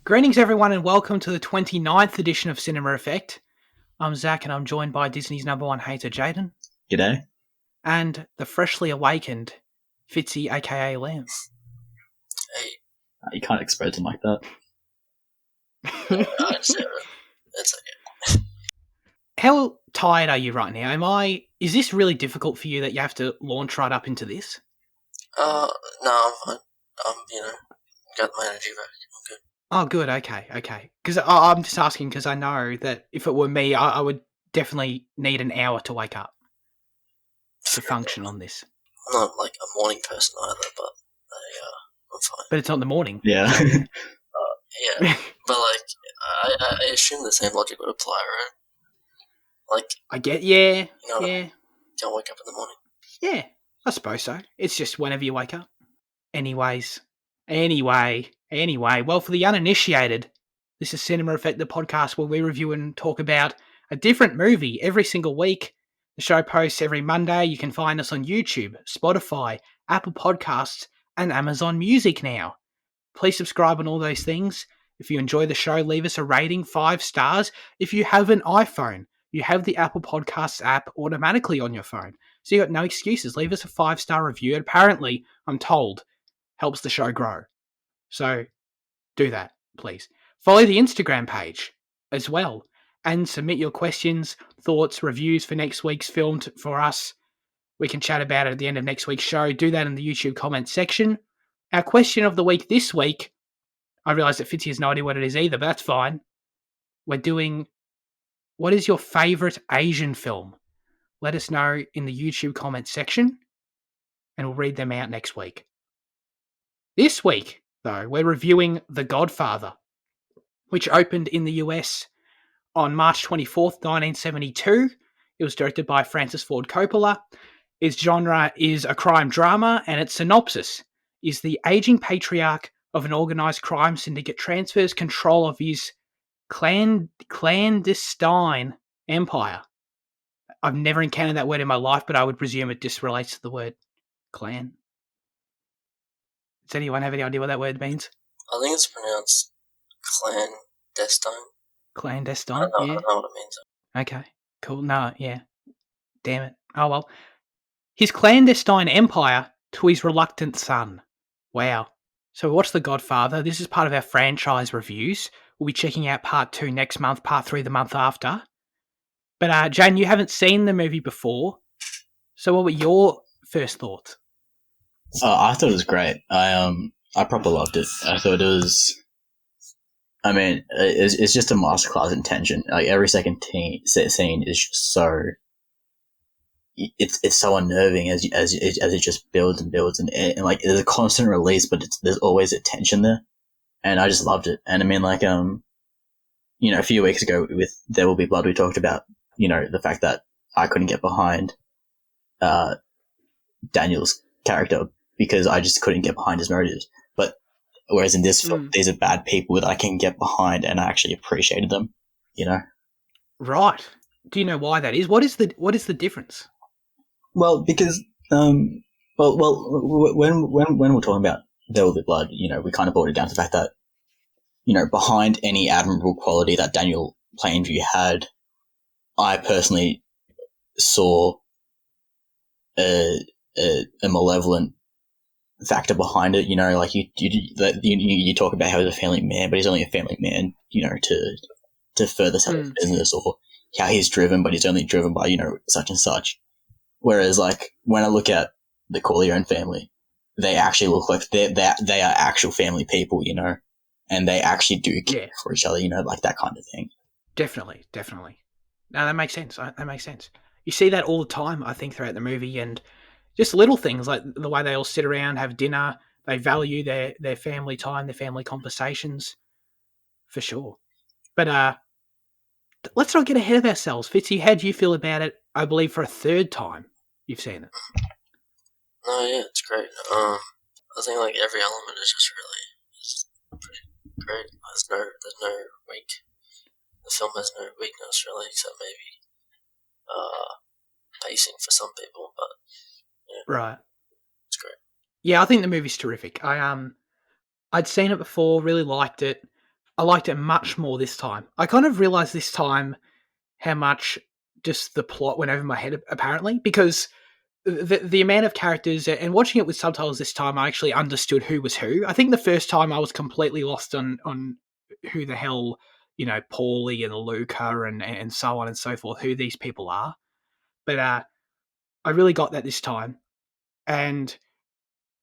Greetings, everyone, and welcome to the 29th edition of Cinema Effect. I'm Zach, and I'm joined by Disney's number one hater, Jaden. G'day. And the freshly awakened Fitzy, aka Liam. Hey. You can't expose him like that. That's okay. How tired are you right now? Is this really difficult for you that you have to launch right up into this? No, I'm fine. Got my energy back. I'm good. Oh, good. Okay. Because I'm just asking because I know that if it were me, I would definitely need an hour to wake up to function on this. I'm not like a morning person either, but I'm fine. But it's not in the morning. Yeah. Yeah, but I assume the same logic would apply, right? I get, yeah. Can't wake up in the morning. Yeah, I suppose so. It's just whenever you wake up. Anyway, well, for the uninitiated, this is Cinema Effect, the podcast where we review and talk about a different movie every single week. The show posts every Monday. You can find us on YouTube, Spotify, Apple Podcasts, and Amazon Music now. Please subscribe on all those things. If you enjoy the show, leave us a rating, 5 stars. If you have an iPhone, you have the Apple Podcasts app automatically on your phone. So you got no excuses. Leave us a 5-star review. And apparently, I'm told, helps the show grow. So do that, please. Follow the Instagram page as well. And submit your questions, thoughts, reviews for next week's film for us. We can chat about it at the end of next week's show. Do that in the YouTube comments section. Our question of the week this week, I realise that Fitzy has no idea what it is either, but that's fine. We're doing, what is your favourite Asian film? Let us know in the YouTube comments section, and we'll read them out next week. This week, though, we're reviewing The Godfather, which opened in the US on March 24th, 1972. It was directed by Francis Ford Coppola. Its genre is a crime drama, and its synopsis is the aging patriarch of an organised crime syndicate transfers control of his clandestine empire. I've never encountered that word in my life, but I would presume it just relates to the word clan. Does anyone have any idea what that word means? I think it's pronounced clandestine. Clandestine? I don't Yeah. know what it means. Okay, cool. No, yeah. Damn it. Oh, well. His clandestine empire to his reluctant son. Wow. So we watched The Godfather. This is part of our franchise reviews. We'll be checking out part 2 next month, part 3 the month after. But Jane, you haven't seen the movie before. So what were your first thoughts? I thought it was great. I proper loved it. I thought it was. I mean, it's just a masterclass in tension. Like every second scene is just so. It's so unnerving as it just builds and builds and like there's a constant release, but there's always a tension there, and I just loved it. And I mean, like a few weeks ago with There Will Be Blood, we talked about the fact that I couldn't get behind Daniel's character because I just couldn't get behind his motives. But whereas in this film, these are bad people that I can get behind, and I actually appreciated them. Right. Do you know why that is? What is the difference? Well, because when we're talking about There Will Be Blood, we kind of brought it down to the fact that behind any admirable quality that Daniel Plainview had, I personally saw a malevolent factor behind it. Like you talk about how he's a family man, but he's only a family man, to further sell his business, or how he's driven, but he's only driven by such and such. Whereas, like, when I look at the Corleone family, they actually look like they are actual family people, and they actually do care for each other, like that kind of thing. Definitely. No, that makes sense. You see that all the time, I think, throughout the movie, and just little things like the way they all sit around, have dinner, they value their family time, their family conversations, for sure. But let's not get ahead of ourselves. Fitzy, how do you feel about it? I believe for a third time you've seen it. No, yeah, it's great. I think like every element is just really pretty great. There's no weak. The film has no weakness really, except maybe pacing for some people. But yeah, right, it's great. Yeah, I think the movie's terrific. I'd seen it before, really liked it. I liked it much more this time. I kind of realised this time how much just the plot went over my head, apparently, because the amount of characters, and watching it with subtitles this time, I actually understood who was who. I think the first time I was completely lost on who the hell, Paulie and Luca and so on and so forth, who these people are. But I really got that this time. And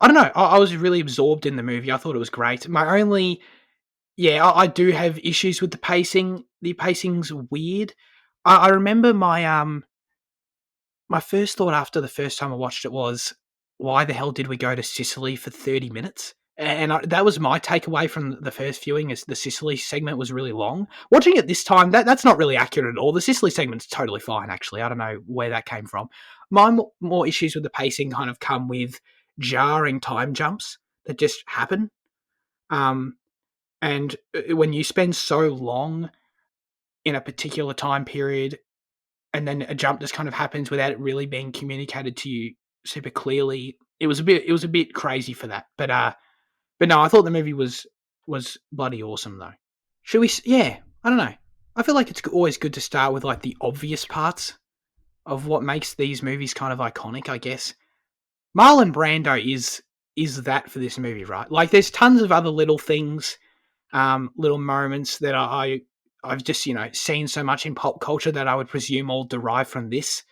I don't know, I was really absorbed in the movie. I thought it was great. My only, I do have issues with the pacing. The pacing's weird. I remember my first thought after the first time I watched it was, why the hell did we go to Sicily for 30 minutes? And that was my takeaway from the first viewing, is the Sicily segment was really long. Watching it this time, that's not really accurate at all. The Sicily segment's totally fine, actually. I don't know where that came from. My more issues with the pacing kind of come with jarring time jumps that just happen. And when you spend so long in a particular time period, and then a jump just kind of happens without it really being communicated to you super clearly, it was a bit crazy for that. But no, I thought the movie was bloody awesome though. Should we? Yeah, I don't know. I feel like it's always good to start with like the obvious parts of what makes these movies kind of iconic, I guess. Marlon Brando is that for this movie, right? Like, there's tons of other little things, little moments that I've just seen so much in pop culture that I would presume all derive from this.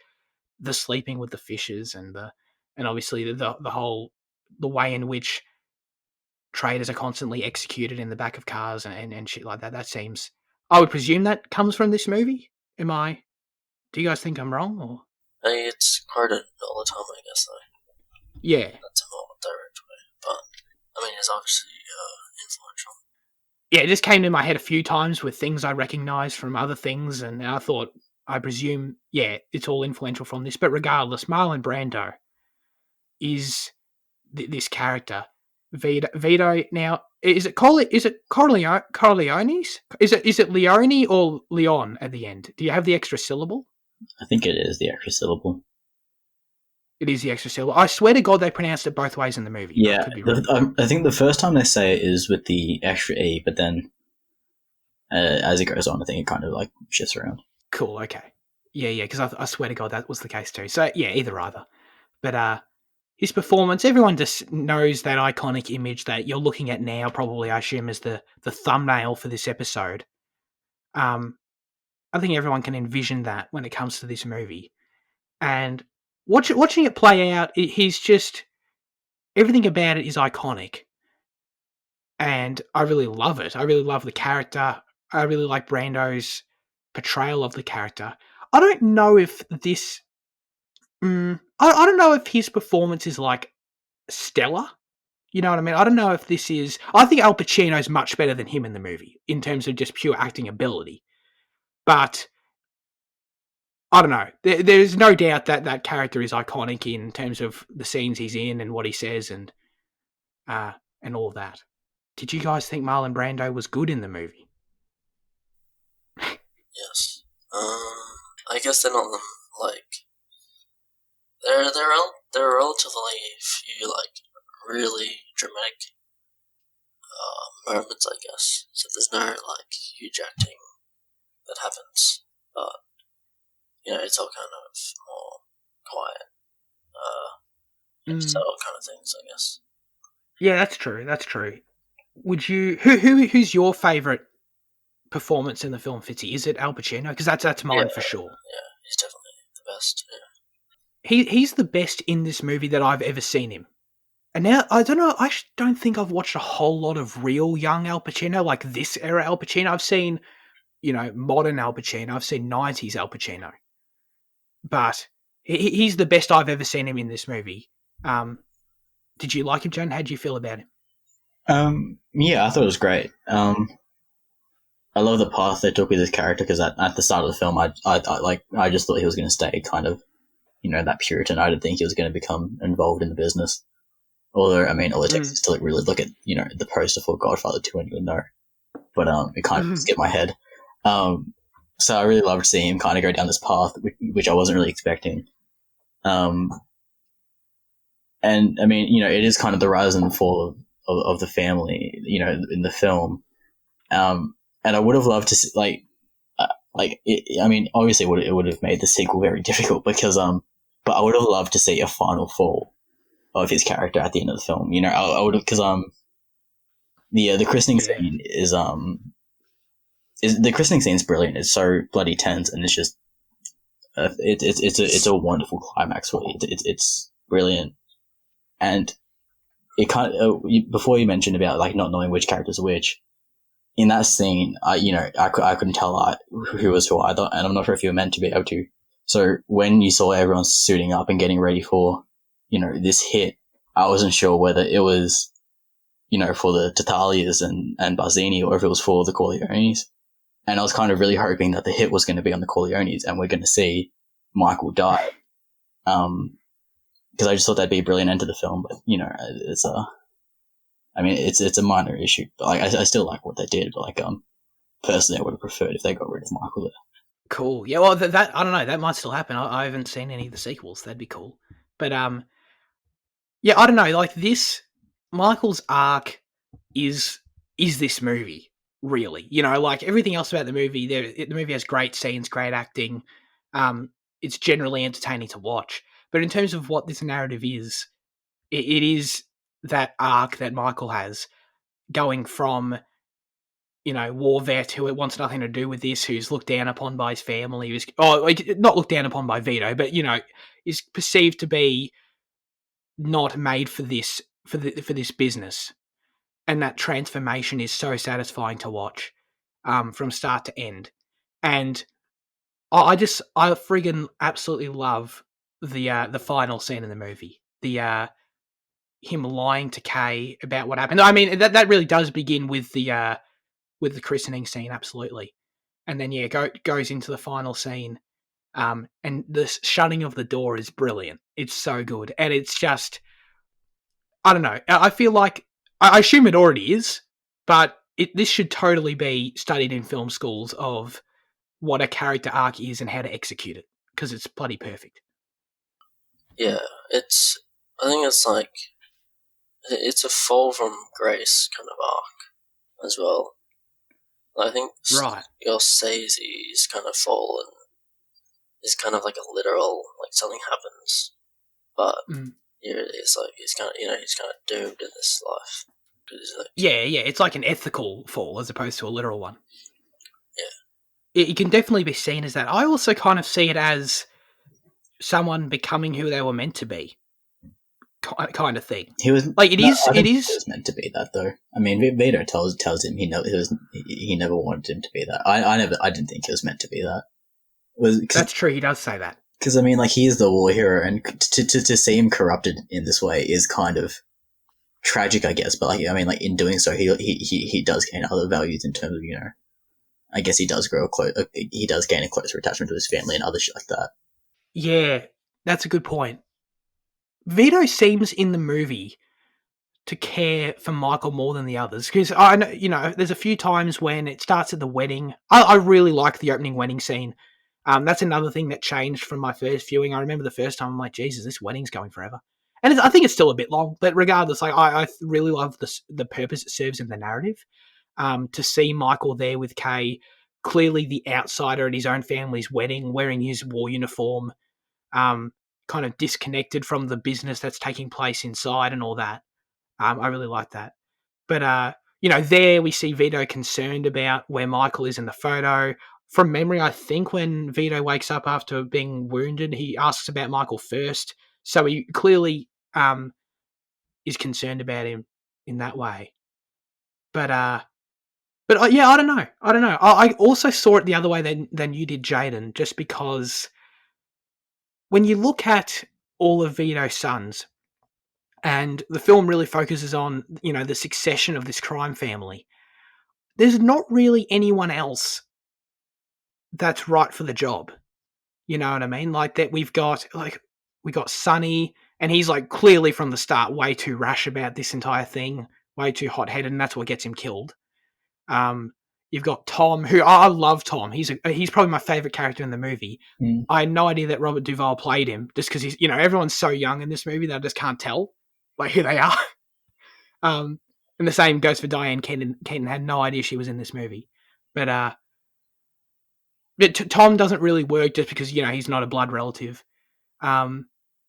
The sleeping with the fishes and obviously the whole, the way in which traders are constantly executed in the back of cars and shit like that. That seems, I would presume that comes from this movie. Do you guys think I'm wrong, or? I mean, it's quoted all the time, I guess, though. Yeah. That's a more direct way. But, I mean, it's obviously influential. Yeah, it just came to my head a few times with things I recognised from other things, and I thought, I presume, it's all influential from this. But regardless, Marlon Brando is this character, Vito. Now, is it Corleone's? Is it Leone or Leon at the end? Do you have the extra syllable? I think it is the extra syllable. It is the extra syllable. I swear to God, they pronounced it both ways in the movie. Yeah, I think the first time they say it is with the extra E, but then as it goes on, I think it kind of like shifts around. Cool, okay. Yeah, because I swear to God that was the case too. So, yeah, either. But his performance, everyone just knows that iconic image that you're looking at now, probably, I assume, as the thumbnail for this episode. I think everyone can envision that when it comes to this movie. And watching it play out, he's just, everything about it is iconic. And I really love it. I really love the character. I really like Brando's portrayal of the character. I don't know if this... I don't know if his performance is, like, stellar. You know what I mean? I don't know if this is... I think Al Pacino's much better than him in the movie, in terms of just pure acting ability. But I don't know. There's no doubt that that character is iconic in terms of the scenes he's in and what he says and all of that. Did you guys think Marlon Brando was good in the movie? Yes. I guess they're not like they're relatively few like really dramatic moments, I guess. So there's no like huge acting that happens, but it's all kind of more quiet, subtle kind of things, I guess. Yeah, that's true. Would you who's your favourite performance in the film, Fitzy? Is it Al Pacino? Because that's mine for sure. Yeah, he's definitely the best. Yeah. He's the best in this movie that I've ever seen him. And now, I don't know, I don't think I've watched a whole lot of real young Al Pacino, like this era Al Pacino. I've seen, modern Al Pacino. I've seen 90s Al Pacino. But he's the best I've ever seen him in this movie. Did you like him, John? How did you feel about him? Yeah, I thought it was great. I love the path they took with his character, because at the start of the film, I just thought he was going to stay kind of, that Puritan. I didn't think he was going to become involved in the business. Although, I mean, all it takes is to really look at, the poster for Godfather 2 and you'll know. But it kind of skipped my head. So I really loved seeing him kind of go down this path, which I wasn't really expecting. And, I mean, it is kind of the rise and fall of the family, in the film. And I would have loved to see, I mean, obviously it would have made the sequel very difficult because, but I would have loved to see a final fall of his character at the end of the film. You know, I would have, because, the christening scene is the christening scene is brilliant. It's so bloody tense, and it's just, it's a wonderful climax for it. It's brilliant. And it kind of, before you mentioned about like not knowing which character's which, in that scene, I couldn't tell who was who either, and I'm not sure if you were meant to be able to. So when you saw everyone suiting up and getting ready for, this hit, I wasn't sure whether it was, for the Tatalias and Barzini, or if it was for the Corleones. And I was kind of really hoping that the hit was going to be on the Corleones, and we're going to see Michael die. Because I just thought that'd be a brilliant end to the film, but it's a minor issue, but like I still like what they did. But like personally, I would have preferred if they got rid of Michael there. Cool. Yeah. Well, that I don't know. That might still happen. I haven't seen any of the sequels. That'd be cool. But yeah, I don't know. Like this, Michael's arc is this movie really? Like everything else about the movie. The movie has great scenes, great acting. It's generally entertaining to watch. But in terms of what this narrative is, it is that arc that Michael has, going from, war vet who wants nothing to do with this, who's looked down upon by his family, who's not looked down upon by Vito, but is perceived to be not made for this for this business, and that transformation is so satisfying to watch, from start to end. And I friggin' absolutely love the final scene in the movie. Him lying to Kay about what happened. I mean, that really does begin with the christening scene, absolutely. And then goes into the final scene. And the shutting of the door is brilliant. It's so good. And it's just, I don't know. I feel like, I assume it already is, but this should totally be studied in film schools of what a character arc is and how to execute it, because it's bloody perfect. Yeah, I think it's like, it's a fall from grace kind of arc as well. I think Right. Scorsese's kind of fall is kind of like a literal, like something happens, but it's like he's kind of doomed in this life. Like, yeah, it's like an ethical fall as opposed to a literal one. Yeah, it can definitely be seen as that. I also kind of see it as someone becoming who they were meant to be, kind of thing. He was like it is. It was meant to be that, though. I mean, Vito tells him he never wanted him to be that. I didn't think it was meant to be that. That's true. He does say that, because I mean, like, he is the war hero, and to see him corrupted in this way is kind of tragic, I guess. But like, I mean, like, in doing so, he does gain other values in terms of, I guess he does he does gain a closer attachment to his family and other shit like that. Yeah, that's a good point. Vito seems in the movie to care for Michael more than the others, because I know, there's a few times when it starts at the wedding. I really like the opening wedding scene. That's another thing that changed from my first viewing. I remember the first time I'm like, Jesus, this wedding's going forever. And I think it's still a bit long, but regardless, like I really love the purpose it serves in the narrative. To see Michael there with Kay, clearly the outsider at his own family's wedding, wearing his war uniform, kind of disconnected from the business that's taking place inside and all that. I really like that. But, there we see Vito concerned about where Michael is in the photo. From memory, I think when Vito wakes up after being wounded, he asks about Michael first. So he clearly is concerned about him in that way. But yeah, I don't know. I also saw it the other way than you did, Jaden, just because when you look at all of Vito's sons, and the film really focuses on, the succession of this crime family, there's not really anyone else that's right for the job. You know what I mean? Like that we got Sonny, and he's like clearly from the start way too rash about this entire thing, way too hot-headed, and that's what gets him killed. You've got Tom, who I love. Tom, he's probably my favorite character in the movie. I had no idea that Robert Duvall played him, just because he's, everyone's so young in this movie that I just can't tell like who they are. And the same goes for Diane Keaton. Keaton had no idea she was in this movie. But Tom doesn't really work just because, he's not a blood relative. Who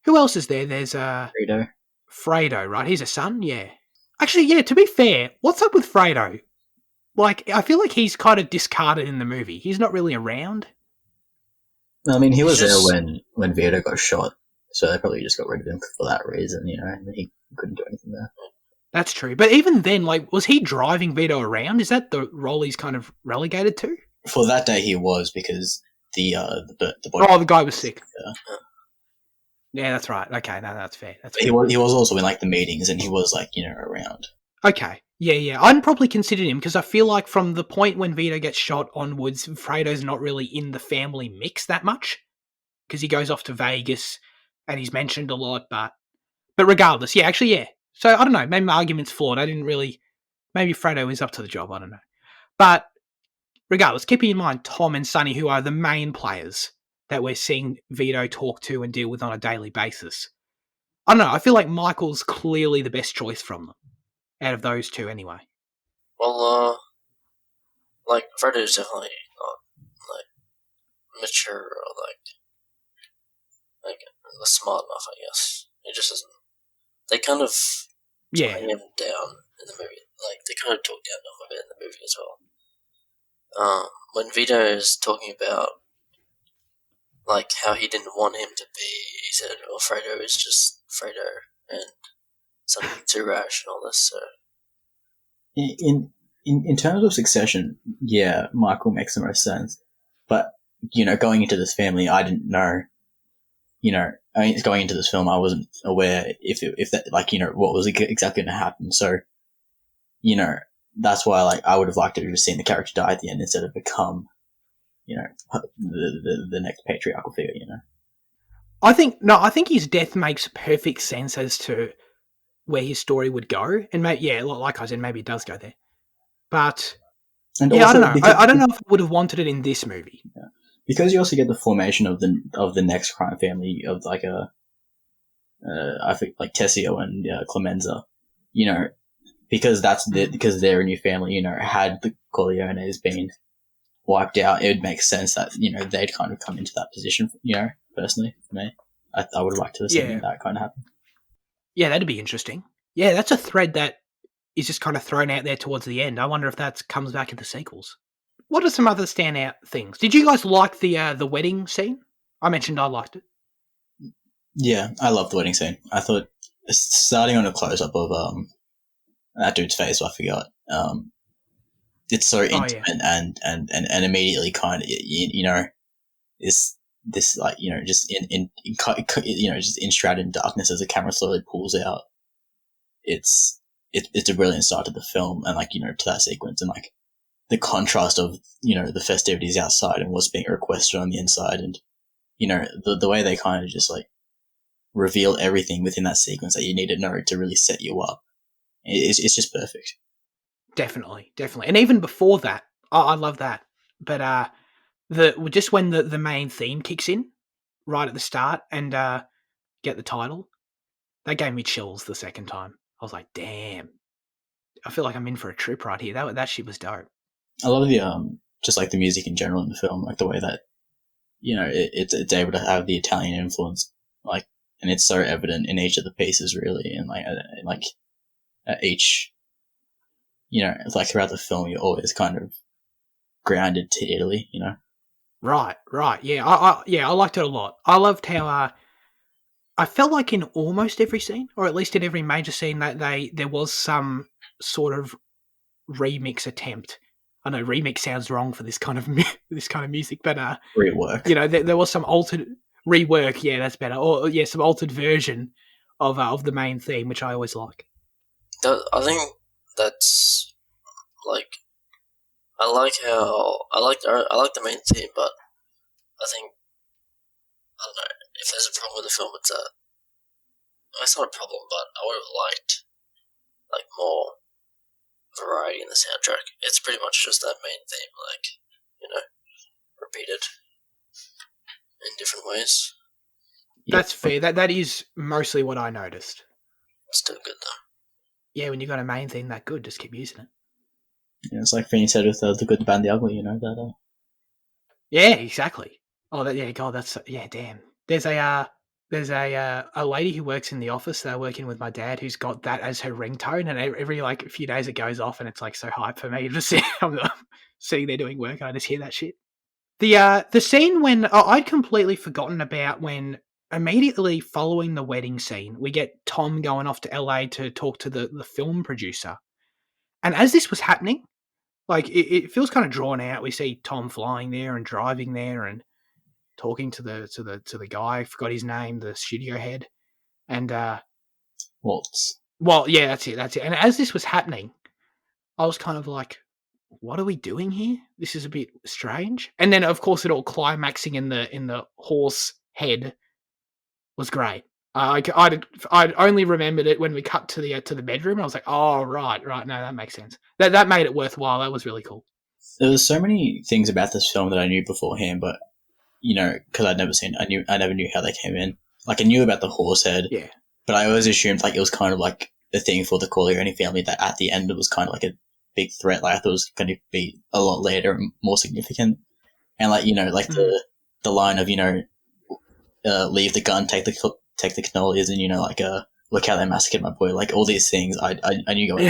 else is there? There's Fredo. Fredo, right? He's a son? Yeah. Actually, yeah, to be fair, what's up with Fredo? Like, I feel like he's kind of discarded in the movie. He's not really around. I mean, he was Just- there when Vito got shot, so they probably just got rid of him for that reason, he couldn't do anything there. That's true. But even then, like, was he driving Vito around? Is that the role he's kind of relegated to? For that day, he was, because the body. Oh, the guy was sick. Yeah. Yeah, that's right. Okay, no, that's fair. He was also in, like, the meetings, and he was, like, around. Okay. Yeah. I'd probably consider him because I feel like from the point when Vito gets shot onwards, Fredo's not really in the family mix that much because he goes off to Vegas and he's mentioned a lot. But regardless, yeah. So I don't know. Maybe my argument's flawed. Maybe Fredo is up to the job. I don't know. But regardless, keeping in mind Tom and Sonny, who are the main players that we're seeing Vito talk to and deal with on a daily basis. I don't know. I feel like Michael's clearly the best choice from them. Out of those two, anyway. Well, like Fredo's definitely not like mature or like smart enough. I guess he just isn't. They kind of bring him down in the movie. Like they kind of talk down a bit in the movie as well. When Vito is talking about like how he didn't want him to be, he said, "Well, Fredo is just Fredo, and something too rash and all this." So, in terms of Succession, yeah, Michael makes the most sense. But going into this family, I didn't know. Going into this film, I wasn't aware if that what was exactly going to happen. So, that's why I would have liked to have seen the character die at the end instead of become, the next patriarchal figure. I think his death makes perfect sense as to where his story would go, and like I said, maybe it does go there. But I don't know. I don't know if I would have wanted it in this movie. Yeah. Because you also get the formation of the next crime family of I think like Tessio and Clemenza, because because they're a new family. Had the Corleones been wiped out, it would make sense that they'd kind of come into that position. Personally for me, I would like to have seen that kind of happen. Yeah, that'd be interesting. Yeah, that's a thread that is just kind of thrown out there towards the end. I wonder if that comes back in the sequels. What are some other standout things? Did you guys like the wedding scene? I mentioned I liked it. Yeah, I love the wedding scene. I thought starting on a close up of that dude's face, I forgot. It's so intimate and immediately kind of is this just just enshrouded in darkness as the camera slowly pulls out. It's a brilliant start to the film and to that sequence and the contrast of the festivities outside and what's being requested on the inside and the way they kind of just reveal everything within that sequence that you need to know to really set you up. It's just perfect. Definitely. And even before that, I love that. But just when the main theme kicks in right at the start and get the title, that gave me chills the second time. I was like, damn. I feel like I'm in for a trip right here. That shit was dope. I love the just the music in general in the film, the way that it's able to have the Italian influence, and it's so evident in each of the pieces, really, and each, throughout the film, you're always kind of grounded to Italy, Right, yeah, I liked it a lot. I loved how I felt like in almost every scene, or at least in every major scene, that there was some sort of remix attempt. I know remix sounds wrong for this kind of music, but rework. There was some altered rework. Yeah, that's better. Or some altered version of the main theme, which I always like. I think that's I like the main theme, but I think I don't know if there's a problem with the film. It's not a problem, but I would have liked more variety in the soundtrack. It's pretty much just that main theme, repeated in different ways. That's fair. That is mostly what I noticed. It's still good though. yeah, when you got a main theme that good, just keep using it. Yeah, it's like Vinny said with the good, the bad, and the ugly. You know that. Yeah, exactly. Oh, God, that's damn. There's a lady who works in the office that working with my dad who's got that as her ringtone, and every like few days it goes off, and it's like so hype for me to see. I'm sitting there doing work, and I just hear that shit. The scene when I'd completely forgotten about when immediately following the wedding scene, we get Tom going off to LA to talk to the film producer, and as this was happening, like it feels kind of drawn out. We see Tom flying there and driving there and talking to the guy. I forgot his name, the studio head, and Waltz. well, yeah, that's it. And as this was happening, I was kind of like, "What are we doing here? This is a bit strange." And then, of course, it all climaxing in the horse head was great. I'd only remembered it when we cut to the bedroom. I was like, "Oh, right, no, that makes sense." That made it worthwhile. That was really cool. There was so many things about this film that I knew beforehand, but because I'd never seen, I never knew how they came in. Like I knew about the horse head, Yeah, but I always assumed like it was kind of like the thing for the Corleone family that at the end it was kind of like a big threat. Like I thought it was going to be a lot later and more significant. And like like the line of leave the gun, take the cannolis, and look how they massacred my boy. Like all these things, I knew going,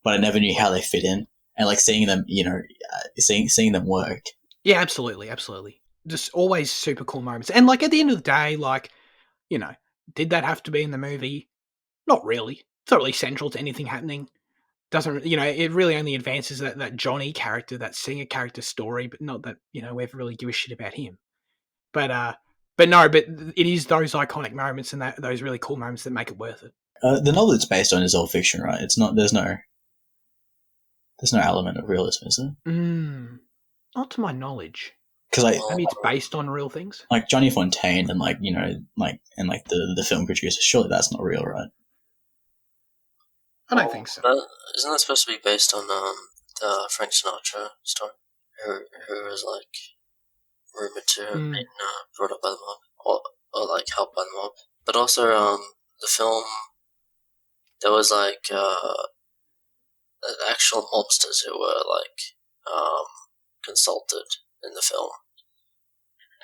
but I never knew how they fit in. And like seeing them, seeing them work. Yeah, absolutely. Just always super cool moments. And like at the end of the day, like, did that have to be in the movie? Not really. It's not really central to anything happening. Doesn't it really only advances that Johnny character, that singer character story, but not that, we ever really give a shit about him. But it is those iconic moments and those really cool moments that make it worth it. The novel it's based on is all fiction, right? It's not. There's no element of realism, is there? Not to my knowledge. Because maybe it's based on real things. Like Johnny Fontaine and the film producer. Surely that's not real, right? I don't think so. Isn't that supposed to be based on the Frank Sinatra story, who was like rumored to have been brought up by the mob or like helped by the mob? But also, the film, there was like actual mobsters who were like consulted in the film,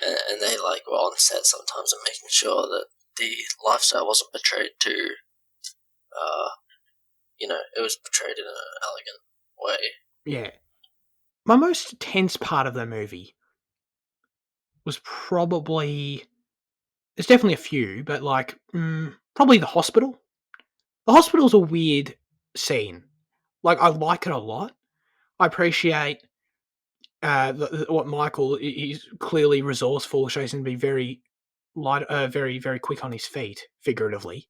and they like were on set sometimes and making sure that the lifestyle wasn't portrayed too. It was portrayed in an elegant way. Yeah. My most tense part of the movie was probably... There's definitely a few, but like probably the hospital. The hospital's a weird scene. Like I like it a lot. I appreciate what Michael is clearly resourceful. Shows him to be very light, very very quick on his feet, figuratively,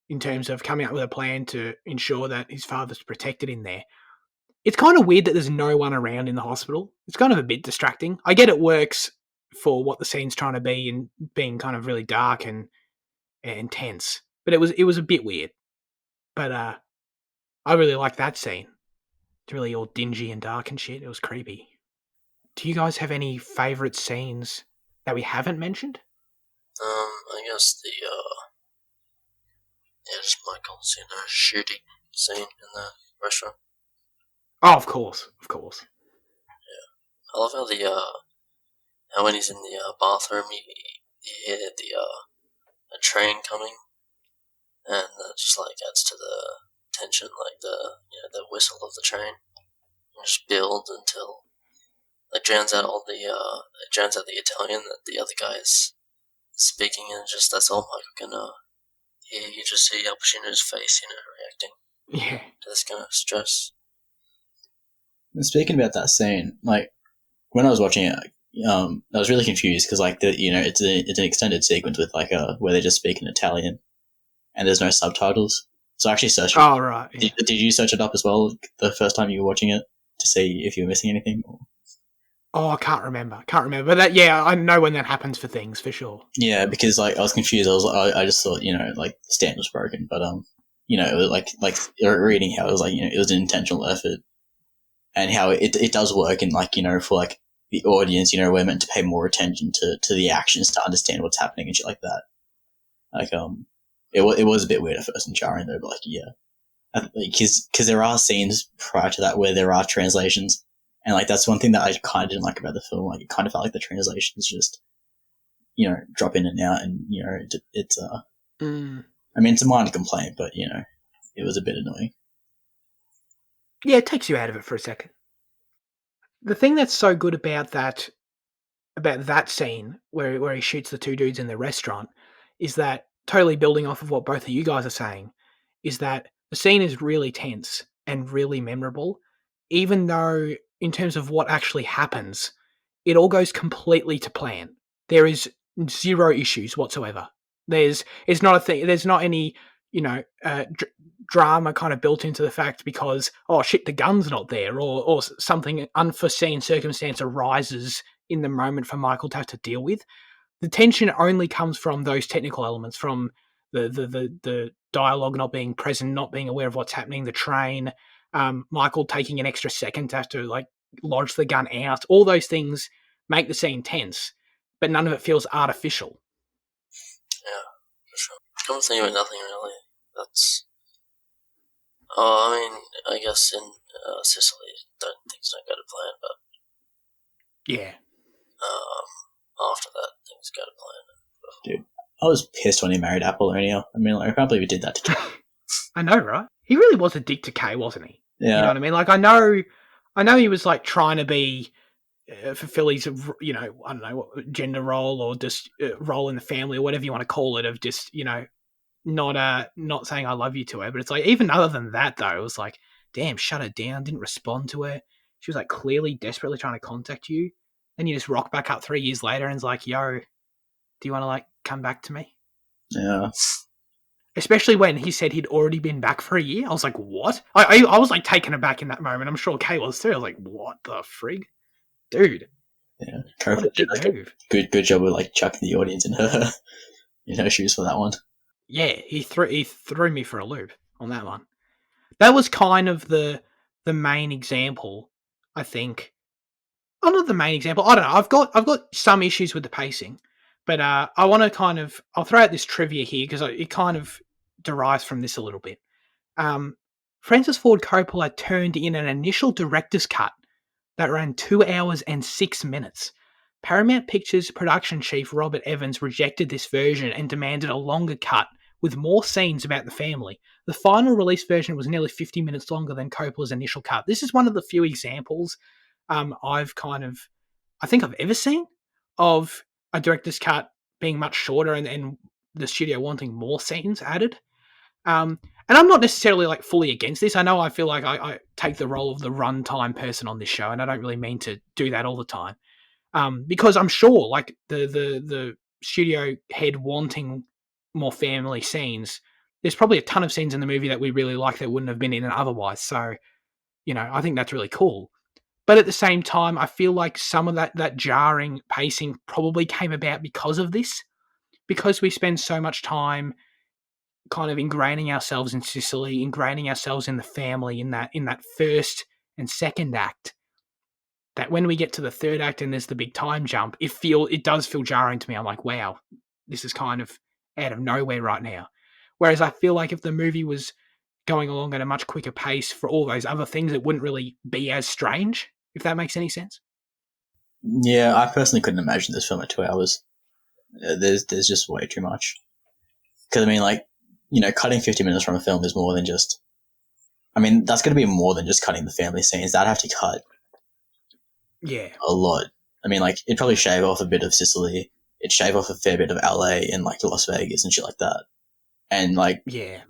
in terms of coming up with a plan to ensure that his father's protected in there. It's kind of weird that there's no one around in the hospital. It's kind of a bit distracting. I get it works for what the scene's trying to be and being kind of really dark and tense, but it was a bit weird. But I really like that scene. It's really all dingy and dark and shit. It was creepy. Do you guys have any favourite scenes that we haven't mentioned? I guess just Michael's shooting scene in the restaurant. Oh, of course. Yeah, I love how when he's in the bathroom, you hear a train coming, and that just like adds to the tension, like the whistle of the train, and just builds until it drowns out the Italian that the other guy is speaking, and just that's all Michael can hear. You just see Al Pacino's face, reacting to this kind of stress. And speaking about that scene, like when I was watching it, I was really confused because like it's an extended sequence with like where they just speak in Italian, and there's no subtitles. So I actually searched. Oh right. Yeah. Did you search it up as well the first time you were watching it to see if you were missing anything? Or? Oh, I can't remember. But that, I know when that happens for things for sure. Yeah, because like I was confused. I just thought like the stand was broken, but it was like reading how it was like it was an intentional effort, and how it does work, and like for like the audience, we're meant to pay more attention to the actions to understand what's happening and shit like that. Like it was a bit weird at first and jarring though, but like yeah. because there are scenes prior to that where there are translations, and like that's one thing that I kind of didn't like about the film. Like it kind of felt like the translations just drop in and out, and it's I mean, it's a minor complaint, but it was a bit annoying. Yeah, it takes you out of it for a second. The thing that's so good about that scene where he shoots the two dudes in the restaurant is that, totally building off of what both of you guys are saying, is that the scene is really tense and really memorable, even though in terms of what actually happens, it all goes completely to plan. There is zero issues whatsoever. It's not a thing. There's not any, drama kind of built into the fact because, oh shit, the gun's not there, or something unforeseen circumstance arises in the moment for Michael to have to deal with. The tension only comes from those technical elements, from the dialogue not being present, not being aware of what's happening, the train, Michael taking an extra second to have to like lodge the gun out. All those things make the scene tense, but none of it feels artificial. Yeah, for sure. Come to think of it, nothing really. That's. Oh, I mean, I guess in Sicily, things don't go to plan, but yeah. After that, things go to plan. Dude, I was pissed when he married Apollonia. I mean, like, I can't believe he did that to Kay. I know, right? He really was a dick to Kay, wasn't he? Yeah. You know what I mean? Like, I know he was like trying to be fulfill his, I don't know, what gender role or just role in the family or whatever you want to call it, of just, not saying I love you to her. But it's like, even other than that, though, it was like, damn, shut her down, didn't respond to her. She was like clearly desperately trying to contact you. Then you just rock back up 3 years later and it's like, yo, do you want to like come back to me? Yeah. Especially when he said he'd already been back for a year. I was like, what? I was like taken aback in that moment. I'm sure Kay was too. I was like, what the frig? Dude. Yeah. What a dick move. Good job with like chucking the audience in her shoes for that one. Yeah, he threw me for a loop on that one. That was kind of the main example, I think. Oh, not the main example. I don't know. I've got some issues with the pacing, but I want to I'll throw out this trivia here because it kind of derives from this a little bit. Francis Ford Coppola turned in an initial director's cut that ran 2 hours and 6 minutes. Paramount Pictures production chief Robert Evans rejected this version and demanded a longer cut with more scenes about the family. The final release version was nearly 50 minutes longer than Coppola's initial cut. This is one of the few examples I think I've ever seen of a director's cut being much shorter and the studio wanting more scenes added. And I'm not necessarily like fully against this. I know I feel like I take the role of the runtime person on this show, and I don't really mean to do that all the time. Because I'm sure like the studio head wanting more family scenes, there's probably a ton of scenes in the movie that we really like that wouldn't have been in it otherwise. So, I think that's really cool. But at the same time, I feel like some of that jarring pacing probably came about because of this, because we spend so much time kind of ingraining ourselves in Sicily, ingraining ourselves in the family in that first and second act, that when we get to the third act and there's the big time jump, it does feel jarring to me. I'm like, wow, this is kind of out of nowhere right now. Whereas I feel like if the movie was going along at a much quicker pace for all those other things, it wouldn't really be as strange, if that makes any sense. Yeah, I personally couldn't imagine this film at 2 hours. There's just way too much. Because, I mean, like, cutting 50 minutes from a film is more than just... I mean, that's going to be more than just cutting the family scenes. That'd have to cut a lot. I mean, like, it'd probably shave off a bit of Sicily. It'd shave off a fair bit of LA and, like, Las Vegas and shit like that. And, like... Yeah.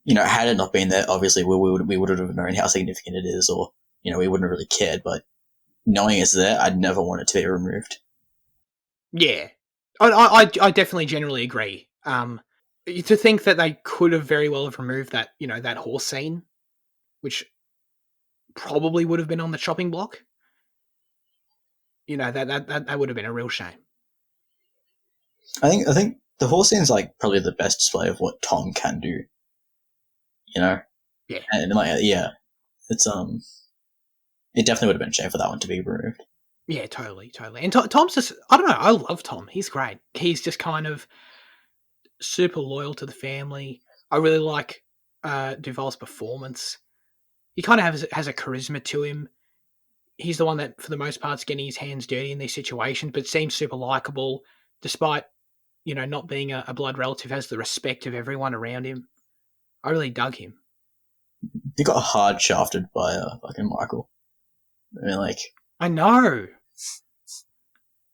Had it not been there, obviously we would have known how significant it is, or, we wouldn't have really cared, but knowing it's there, I'd never want it to be removed. Yeah. I definitely generally agree. To think that they could have very well have removed that, that horse scene, which probably would have been on the chopping block. That would have been a real shame. I think the horse scene is like probably the best display of what Tom can do. Yeah. And like, yeah, it's it definitely would have been a shame for that one to be removed. Yeah, totally. And Tom's just, I don't know, I love Tom. He's great. He's just kind of super loyal to the family. I really like Duvall's performance. He kind of has a charisma to him. He's the one that, for the most part, is getting his hands dirty in these situations, but seems super likable, despite not being a blood relative. Has the respect of everyone around him. I really dug him. He got hard shafted by fucking Michael. I mean, I know.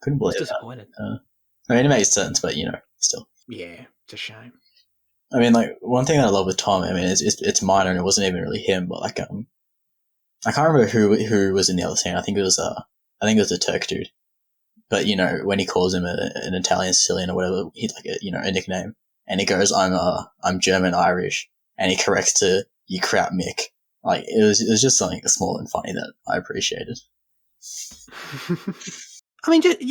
Couldn't believe I was disappointed. I mean, it makes sense, but still. Yeah, it's a shame. I mean, one thing that I love with Tom, I mean, it's minor and it wasn't even really him, but I can't remember who was in the other scene. I think it was the Turk dude. But when he calls him an Italian Sicilian or whatever, he's a nickname, and he goes, I'm German Irish, and he corrects to you crap Mick. It was just something small and funny that I appreciated. I mean, just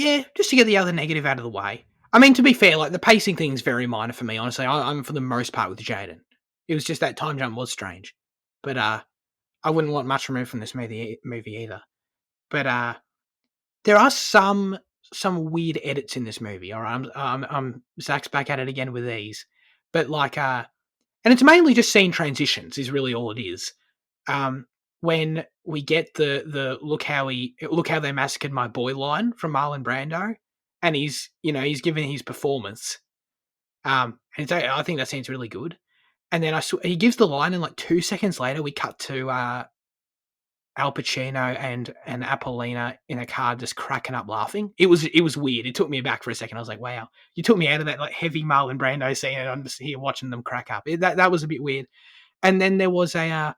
to get the other negative out of the way. I mean, to be fair, the pacing thing is very minor for me, honestly. I'm for the most part with Jaden. It was just that time jump was strange. But I wouldn't want much removed from this movie either. But there are some weird edits in this movie, all right? I'm Zach's back at it again with these. But and it's mainly just scene transitions is really all it is. When we get the look how they massacred my boy line from Marlon Brando, and he's giving his performance. And I think that seems really good. And then he gives the line, and 2 seconds later, we cut to Al Pacino and Apollina in a car just cracking up laughing. It was weird. It took me aback for a second. I was like, wow, you took me out of that heavy Marlon Brando scene, and I'm just here watching them crack up. That was a bit weird. And then there was a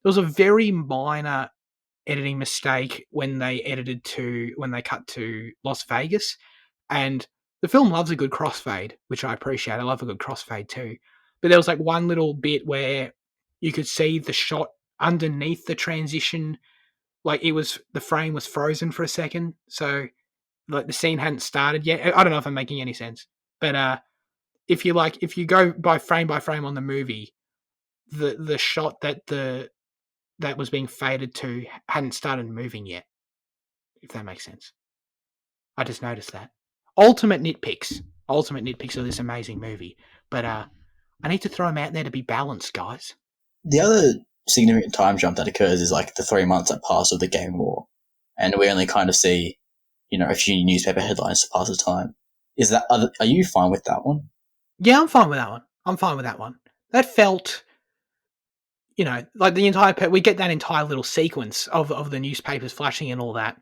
very minor editing mistake when they cut to Las Vegas, and the film loves a good crossfade, which I appreciate. I love a good crossfade too. But there was one little bit where you could see the shot underneath the transition, the frame was frozen for a second, so the scene hadn't started yet. I don't know if I'm making any sense, but if you go by frame on the movie, the shot that was being faded to hadn't started moving yet, if that makes sense. I just noticed that. Ultimate nitpicks of this amazing movie, but I need to throw them out there to be balanced, guys. The other significant time jump that occurs is the 3 months that pass of the game war, and we only kind of see a few newspaper headlines to pass the time. Are you fine with that one? Yeah, I'm fine with that one. That felt the entire we get that entire little sequence of the newspapers flashing and all that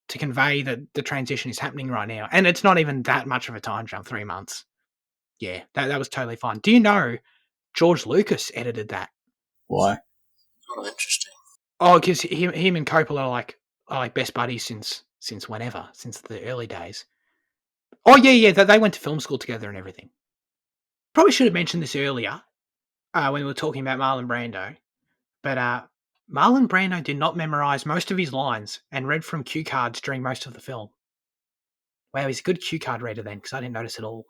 to convey that the transition is happening right now, and it's not even that much of a time jump. 3 months. Yeah, that was totally fine. Do you know George Lucas edited that? Why? Oh, interesting. Oh, because him and Coppola are best buddies since whenever, since the early days. Oh yeah, they went to film school together and everything. Probably should have mentioned this earlier when we were talking about Marlon Brando, but Marlon Brando did not memorize most of his lines and read from cue cards during most of the film. Wow, he's a good cue card reader then, because I didn't notice at all.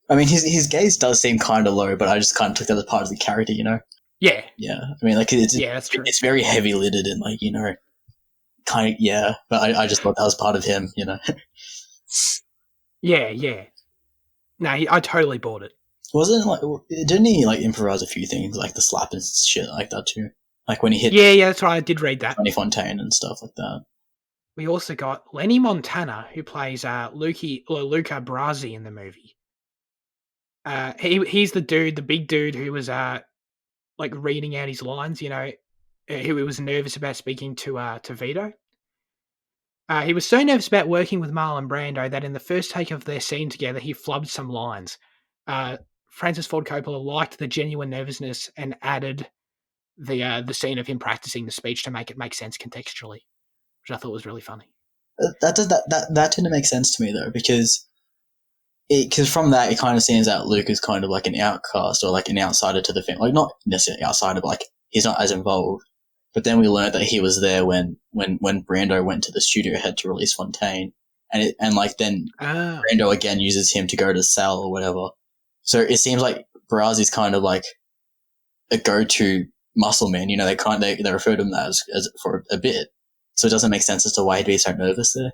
I mean, his gaze does seem kind of low, but I just kind of took that as part of the character, Yeah. Yeah. I mean, that's true. It's very heavy lidded and kind of, yeah. But I just thought that was part of him, Yeah. No, I totally bought it. Didn't he improvise a few things the slap and shit like that too? When he hit. Yeah, that's right. I did read that. Tony Fontaine and stuff like that. We also got Lenny Montana, who plays Luca Brasi in the movie. He's the big dude who was reading out his lines. Who was nervous about speaking to Vito. He was so nervous about working with Marlon Brando that in the first take of their scene together, he flubbed some lines. Francis Ford Coppola liked the genuine nervousness and added the scene of him practicing the speech to make it make sense contextually, which I thought was really funny. That didn't make sense to me though, because from that it kind of seems that Luke is kind of an outcast or an outsider to the family, not necessarily outsider, but he's not as involved. But then we learned that he was there when Brando went to the studio head to release Fontaine, then Brando again uses him to go to Sal or whatever. So it seems like Brasi's kind of a go-to muscle man. They refer to him as for a bit. So it doesn't make sense as to why he'd be so nervous there.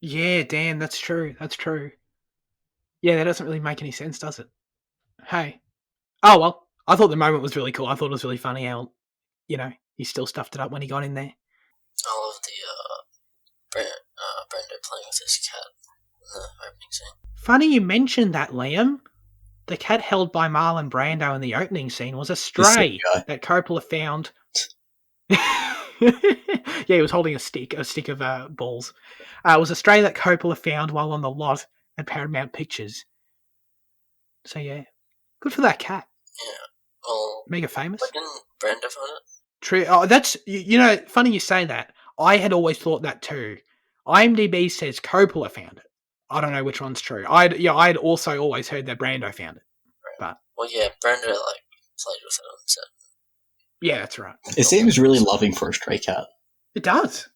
Yeah, damn, that's true. Yeah, that doesn't really make any sense, does it? Hey. Oh, well. I thought the moment was really cool. I thought it was really funny how, he still stuffed it up when he got in there. I love the Brando playing with his cat in the opening scene. Funny you mentioned that, Liam. The cat held by Marlon Brando in the opening scene was a stray that Coppola found. Yeah, he was holding a stick of balls. It was a stray that Coppola found while on the lot at Paramount Pictures. So yeah, good for that cat. Yeah. Well, mega famous. But didn't Brando find it? True. Oh, that's funny you say that. I had always thought that too. IMDb says Coppola found it. I don't know which one's true. I'd also always heard that Brando found it. But Brando played with it on set. Yeah, that's right. It seems really loving for a stray cat. It does.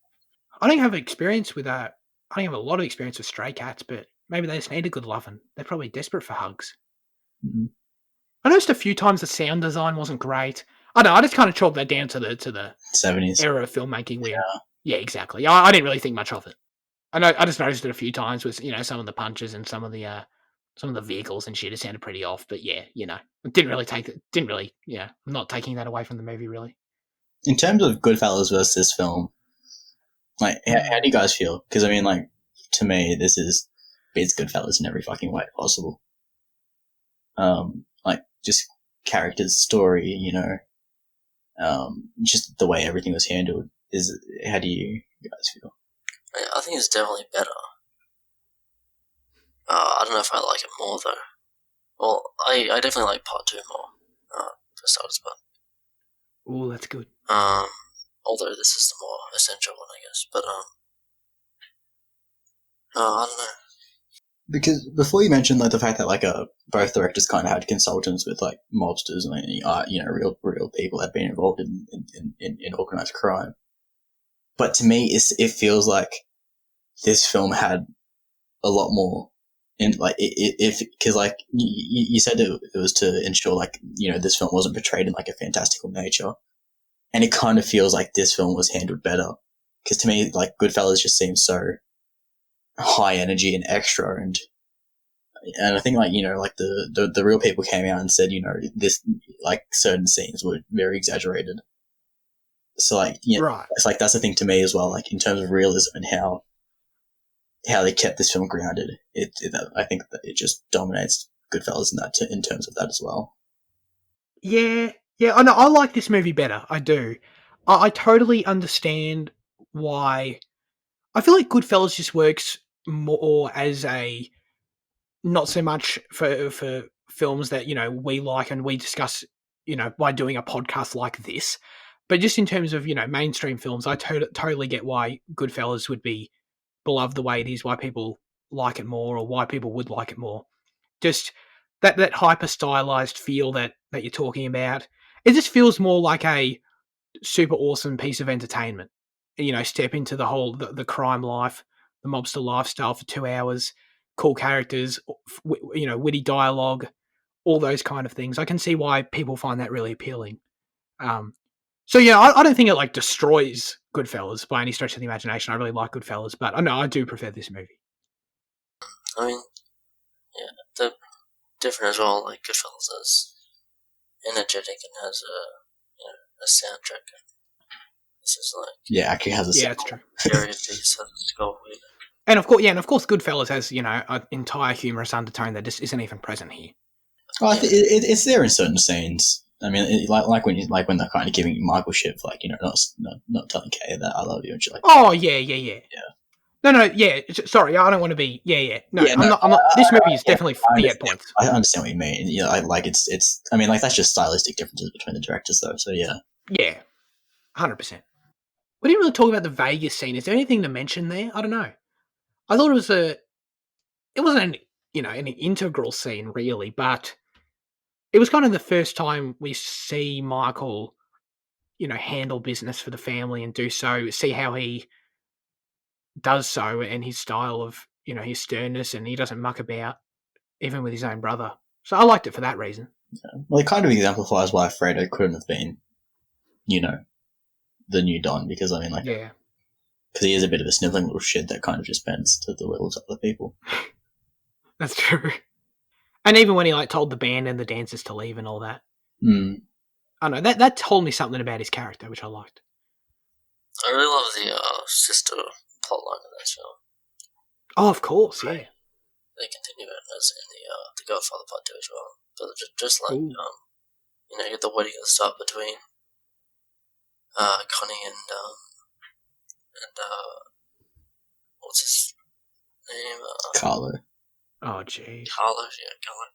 I don't have experience with I don't have a lot of experience with stray cats, but maybe they just need a good loving. They're probably desperate for hugs. Mm-hmm. I noticed a few times the sound design wasn't great. I don't know. I just kind of chalked that down to the 70s era of filmmaking. Yeah, exactly. I didn't really think much of it. I just noticed it a few times with some of the punches and some of the vehicles and shit. It sounded pretty off, but yeah, it didn't really take it. Didn't really, I'm not taking that away from the movie really. In terms of Goodfellas versus this film, like how do you guys feel? Because I mean, like to me, this beats Goodfellas in every fucking way possible. Like just characters, story, just the way everything was handled. How do you guys feel? I think it's definitely better. I don't know if I like it more though. Well, I definitely like part 2 more. For starters, but oh, that's good. Although this is the more essential one, I guess. But I don't know. Because before you mentioned like the fact that like both directors kind of had consultants with like mobsters and real people that had been involved in organized crime. But to me, it feels like this film had a lot more. And like because like you said it was to ensure like this film wasn't portrayed in like a fantastical nature, and it kind of feels like this film was handled better. Because to me, like Goodfellas just seems so high energy and extra, and I think like like the real people came out and said this like certain scenes were very exaggerated. So like right. It's like that's the thing to me as well. Like in terms of realism and how they kept this film grounded, I think that it just dominates Goodfellas in terms of that as well. Yeah, I know. I like this movie better. I do. I totally understand why. I feel like Goodfellas just works more as a not so much for films that we like and we discuss by doing a podcast like this, but just in terms of mainstream films. I totally get why Goodfellas would be beloved the way it is, why people like it more, or why people would like it more. Just that hyper stylized feel that you're talking about. It just feels more like a super awesome piece of entertainment. Step into the whole the crime life, the mobster lifestyle for 2 hours, cool characters, witty dialogue, all those kind of things. I can see why people find that really appealing. So yeah, I don't think it like destroys Goodfellas by any stretch of the imagination. I really like Goodfellas, but I know I do prefer this movie. I mean, yeah, the different as well. Like Goodfellas is energetic and has a soundtrack. This is like actually has a that's true. Very piece of score. And of course, Goodfellas has an entire humorous undertone that just isn't even present here. Oh, it's there in certain scenes. I mean, like when they're kind of giving Michael shit for not telling Kay that I love you and shit like that. Oh yeah. No, yeah. Sorry, I don't want to be. Yeah. No, I'm not. This movie is definitely funny at points. I understand what you mean. It's. I mean, like that's just stylistic differences between the directors, though. So yeah. Yeah, 100%. We didn't really talk about the Vegas scene. Is there anything to mention there? I don't know. I thought it wasn't an integral scene really, but it was kind of the first time we see Michael, handle business for the family and do so. See how he does so and his style of his sternness, and he doesn't muck about even with his own brother. So I liked it for that reason. Yeah. Well, it kind of exemplifies why Fredo couldn't have been, the new Don, because I mean, like, yeah, because he is a bit of a sniveling little shit that kind of just bends to the wills of other people. That's true. And even when he told the band and the dancers to leave and all that, I don't know, that told me something about his character, which I liked. I really love the sister plotline in this film. Oh, of course, Right. yeah. They continue it as in the Godfather Part 2 as well. But just like, Ooh. you know, the wedding at the start between Connie and what's his name? Carlo. Oh, jeez. Carlos, yeah, Carlo.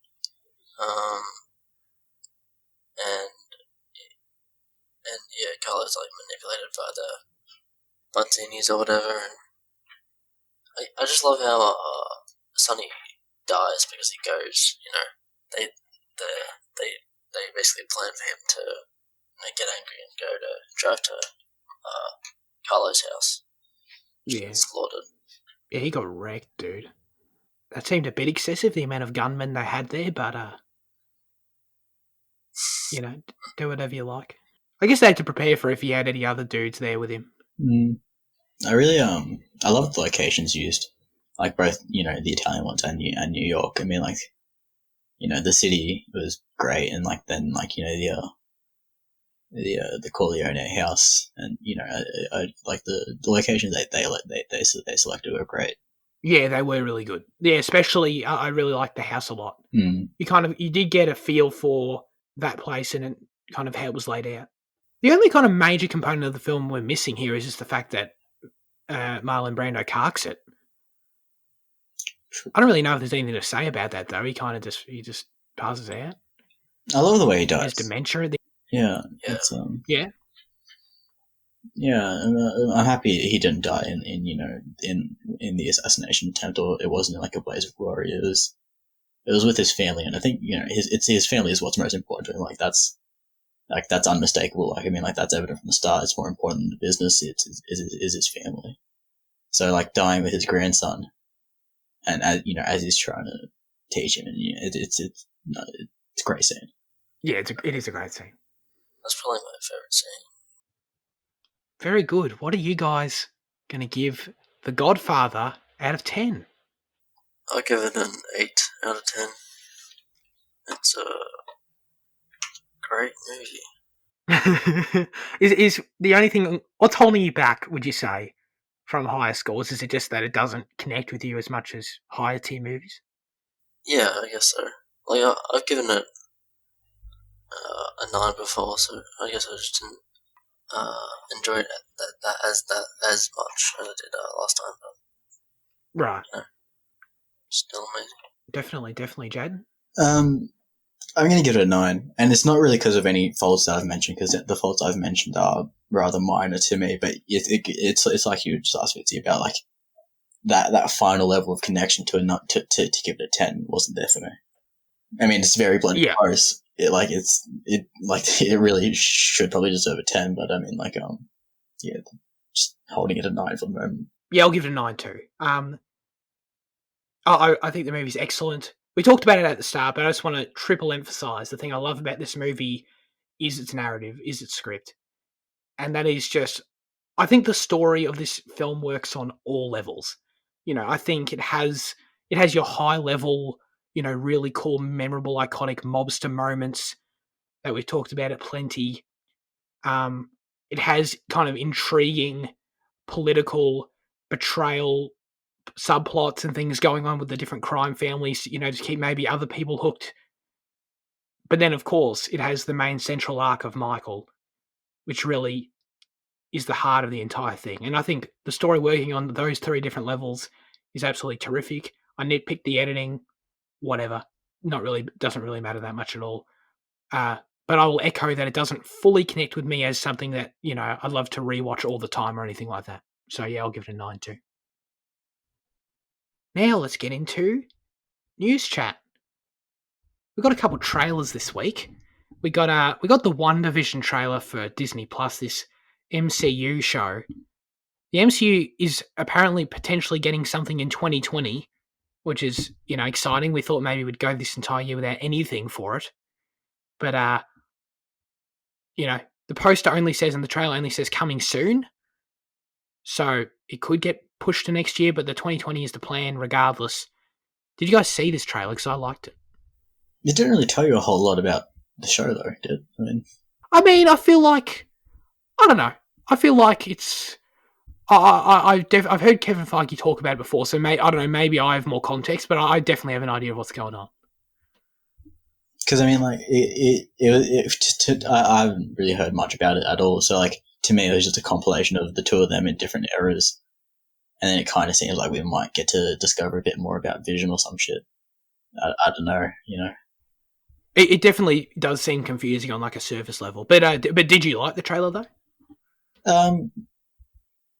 And yeah, Carlo's like manipulated by the Manzinis or whatever, and I just love how Sonny dies because he goes. You know, they basically plan for him to get angry and go to drive to Carlo's house. Yeah. Slaughtered. Yeah, he got wrecked, dude. That seemed a bit excessive, the amount of gunmen they had there, but, you know, do whatever you like. I guess they had to prepare for if he had any other dudes there with him. I really, I love the locations used. Like both, you know, the Italian ones and New York. I mean, like, you know, the city was great, and like then, like, you know, the Corleone house, and you know, I like the locations they selected were great. Yeah, they were really good. Yeah, especially I really liked the house a lot. Mm. You did get a feel for that place and kind of how it was laid out. The only kind of major component of the film we're missing here is just the fact that Marlon Brando carks it. I don't really know if there's anything to say about that though. He just passes out. I love the way he He has dies. dementia. Yeah, Yeah. it's Yeah. Yeah, and I'm happy he didn't die in you know in the assassination attempt, or it wasn't like a blaze of glory. It was with his family, and I think, you know, his family is what's most important to him. Like that's unmistakable. Like, I mean, like that's evident from the start. It's more important than the business. Is his family. So like dying with his grandson, and as you know, as he's trying to teach him, and you know, it's a great scene. Yeah, it is a great scene. That's probably my favorite scene. Very good. What are you guys going to give The Godfather out of 10? I'll give it an 8 out of 10. It's a great movie. is the only thing, what's holding you back, would you say, from higher scores? Is it just that it doesn't connect with you as much as higher tier movies? Yeah, I guess so. Like, I've given it a 9 before, so I guess I just didn't enjoy it as much as I did last time. But, Right. you know, still amazing. Definitely, Jad. I'm going to give it a 9, and it's not really because of any faults that I've mentioned, because the faults I've mentioned are rather minor to me. But it's like you just asked me about, like that final level of connection to give it a 10 wasn't there for me. I mean, it's very bloody close. It really should probably deserve a 10, but I mean, like, yeah, just holding it at 9 for the moment. Yeah, I'll give it a 9 too. I think the movie's excellent. We talked about it at the start, but I just want to triple emphasize the thing I love about this movie is its narrative, is its script. And that is just, I think the story of this film works on all levels. You know, I think it has your high level, you know, really cool, memorable, iconic mobster moments that we've talked about at plenty. It has kind of intriguing political betrayal subplots and things going on with the different crime families, you know, to keep maybe other people hooked. But then, of course, it has the main central arc of Michael, which really is the heart of the entire thing. And I think the story working on those 3 different levels is absolutely terrific. I nitpick the editing, whatever. Doesn't really matter that much at all. But I will echo that it doesn't fully connect with me as something that, you know, I'd love to rewatch all the time or anything like that. So yeah, I'll give it a 9 too. Now let's get into news chat. We've got a couple trailers this week. We got the WandaVision trailer for Disney Plus, this MCU show. The MCU is apparently potentially getting something in 2020, which is, you know, exciting. We thought maybe we'd go this entire year without anything for it. But you know, the poster only says, and the trailer only says coming soon. So it could get pushed to next year, but the 2020 is the plan regardless. Did you guys see this trailer? Because I liked it. It didn't really tell you a whole lot about The show though did. I feel like I don't know. I feel like it's. I've heard Kevin Feige talk about it before, so I don't know. Maybe I have more context, but I definitely have an idea of what's going on. Because I haven't really heard much about it at all. So like to me, it was just a compilation of the two of them in different eras, and then it kind of seems like we might get to discover a bit more about Vision or some shit. I don't know, It definitely does seem confusing on like a surface level, but did you like the trailer though?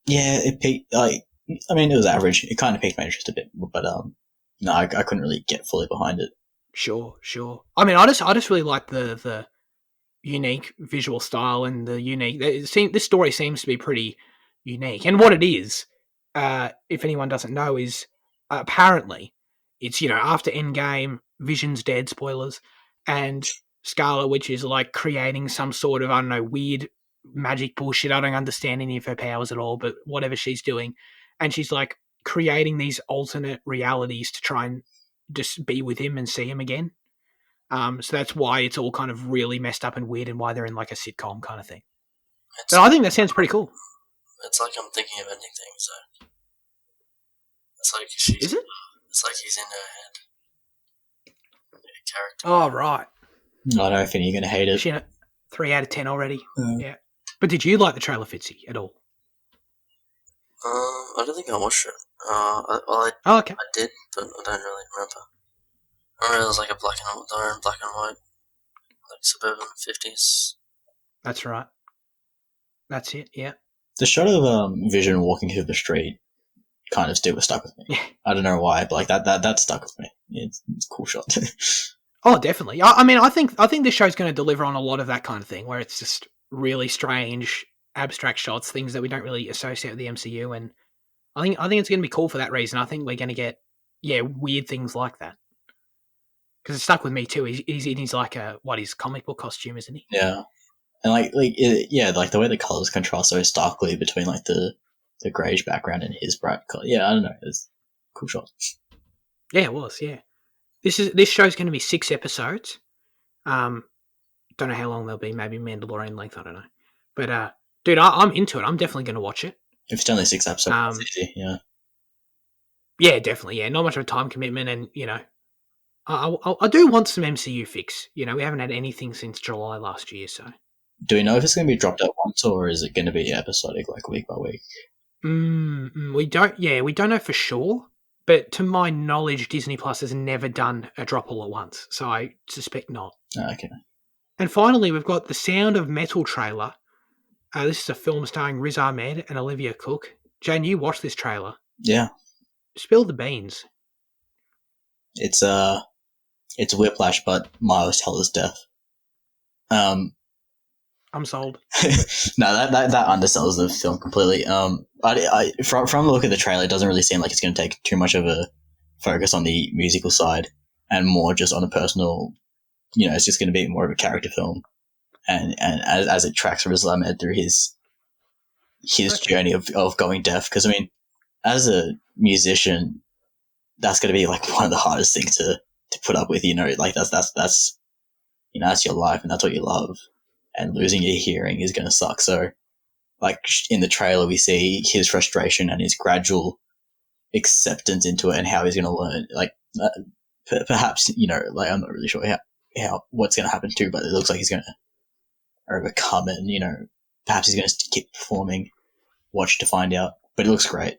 Yeah, it piqued. It was average. It kind of piqued my interest a bit, but no, I couldn't really get fully behind it. Sure. I just really like the unique visual style and the unique. This story seems to be pretty unique, and what it is, if anyone doesn't know, is apparently it's after Endgame, Vision's dead. Spoilers, and Scarlet Witch is like creating some sort of I don't know weird magic bullshit. I don't understand any of her powers at all, but whatever she's doing, and she's like creating these alternate realities to try and just be with him and see him again. So that's why it's all kind of really messed up and weird, and why they're in like a sitcom kind of thing. But I think that sounds pretty cool. It's like I'm thinking of ending things. So it's like she's. Is it? It's like he's in her head. Character. Oh right. I don't know if you're going to hate it. 3 out of 10 already. Yeah. But did you like the trailer, Fitzy, at all? I don't think I watched it. Okay. I did, but I don't really remember. I remember it was like a black and white, like suburban 50s. That's right. That's it. Yeah. The shot of Vision walking through the street kind of still was stuck with me. Yeah. I don't know why, but like that stuck with me. It's a cool shot. Oh, definitely. I think this show's going to deliver on a lot of that kind of thing, where it's just really strange, abstract shots, things that we don't really associate with the MCU, and I think it's going to be cool for that reason. I think we're going to get weird things like that because it stuck with me too. He's in his like his comic book costume, isn't he? Yeah, and like the way the colors contrast so starkly between like the greyish background and his bright color. Yeah, I don't know. It's a cool shot. Yeah, it was. Yeah. This show's going to be 6 episodes. Don't know how long they'll be. Maybe Mandalorian length. I don't know. But dude, I'm into it. I'm definitely going to watch it. If it's only 6 episodes, 50, yeah. Yeah, definitely. Yeah, not much of a time commitment, and I do want some MCU fix. We haven't had anything since July last year. So, do we know if it's going to be dropped at once, or is it going to be episodic, like week by week? We don't. Yeah, we don't know for sure. But to my knowledge, Disney Plus has never done a drop all at once, so I suspect not. Okay. And finally, we've got the Sound of Metal trailer. This is a film starring Riz Ahmed and Olivia Cook. Jane, you watched this trailer. Yeah. Spill the beans. It's Whiplash, but Miles Teller's death. I'm sold. No, that undersells the film completely. From the look of the trailer, it doesn't really seem like it's going to take too much of a focus on the musical side and more just on a personal. It's just going to be more of a character film, and as it tracks Riz Ahmed through his journey of going deaf. Because I mean, as a musician, that's going to be like one of the hardest things to put up with. Like that's that's your life and that's what you love. And losing your hearing is going to suck. So, like in the trailer, we see his frustration and his gradual acceptance into it, and how he's going to learn. Like, perhaps like I'm not really sure how what's going to happen too, but it looks like he's going to overcome it. And perhaps he's going to keep performing. Watch to find out. But it looks great.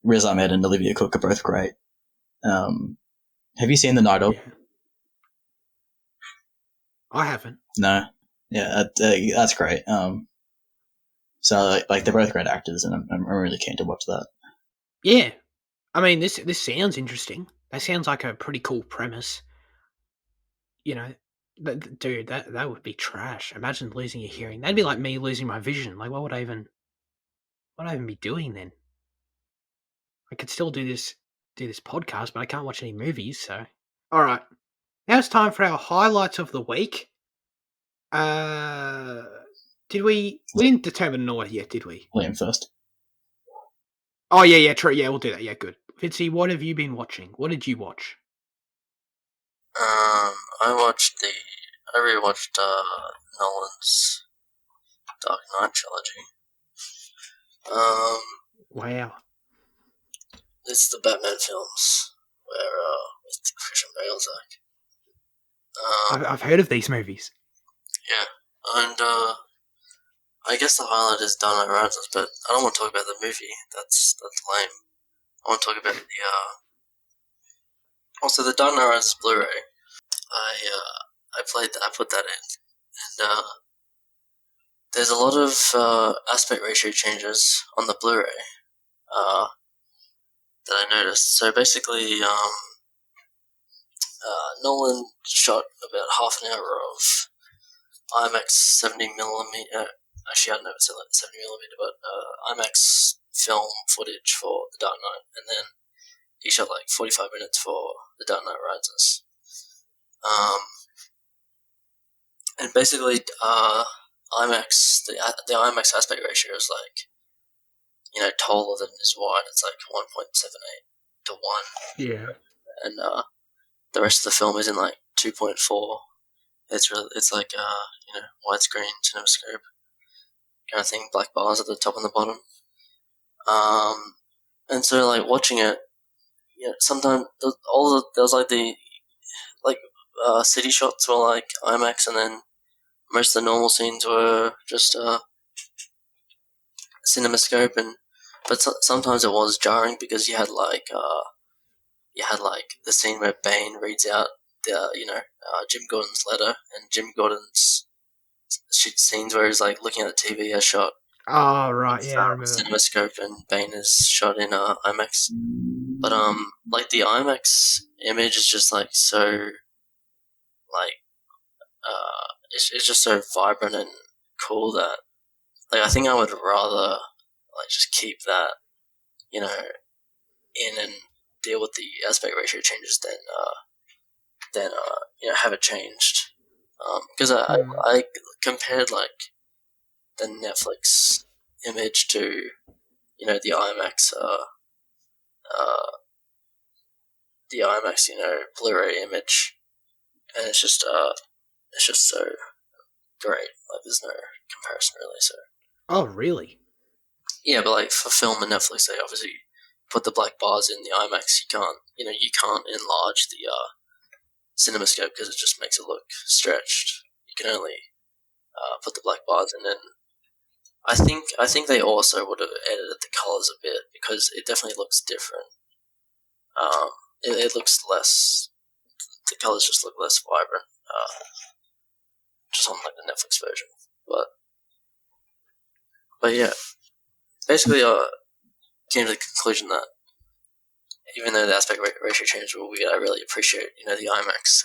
Riz Ahmed and Olivia Cook are both great. Have you seen The Night Of? Yeah. I haven't. No. Yeah, that's great. So like they're both great actors, and I'm really keen to watch that. Yeah, I mean this sounds interesting. That sounds like a pretty cool premise. Dude, that would be trash. Imagine losing your hearing. That'd be like me losing my vision. Like, what would I even be doing then? I could still do this podcast, but I can't watch any movies. So, all right. Now it's time for our highlights of the week. Did we didn't determine an order yet, did we? Liam first. Oh, yeah, true. Yeah, we'll do that. Yeah, good. Fitzy, what have you been watching? What did you watch? I rewatched Nolan's Dark Knight trilogy. Wow. It's the Batman films where with Christian Bale's I've heard of these movies. yeah, and I guess the highlight is Dark Knight Rises, but I don't want to talk about the movie. That's lame. I want to talk about the also the Dark Knight Rises Blu-ray. I put that in, and there's a lot of aspect ratio changes on the Blu-ray that I noticed. So basically, Nolan shot about half an hour of IMAX 70mm. Actually, I don't know if it's like 70mm, but IMAX film footage for The Dark Knight, and then he shot like 45 minutes for The Dark Knight Rises. And basically, IMAX, the IMAX aspect ratio is like, taller than is wide. It's like 1.78 to 1. Yeah. And the rest of the film is in like 2.4. It's like widescreen cinemascope kind of thing, black bars at the top and the bottom. And so like watching it, sometimes there's like the city shots were like IMAX, and then most of the normal scenes were just cinemascope, but sometimes it was jarring because you had like the scene where Bane reads out the Jim Gordon's letter, and Jim Gordon's scenes where he's like looking at the TV are shot Oh, right, yeah, I remember. cinemascope, and Bane is shot in IMAX. But like the IMAX image is just like so, like it's just so vibrant and cool that like I think I would rather like just keep that in and deal with the aspect ratio changes than have it changed. Because I compared like the Netflix image to the IMAX Blu-ray image, and it's just so great. Like there's no comparison really. So Oh, really? yeah, but like for film and Netflix, they obviously put the black bars in the IMAX. You can't enlarge the CinemaScope because it just makes it look stretched. You can only put the black bars in, and I think they also would have edited the colors a bit because it definitely looks different. It looks less. The colors just look less vibrant, just on like the Netflix version. But yeah, basically, came to the conclusion that even though the aspect ratio changes were weird, I really appreciate the IMAX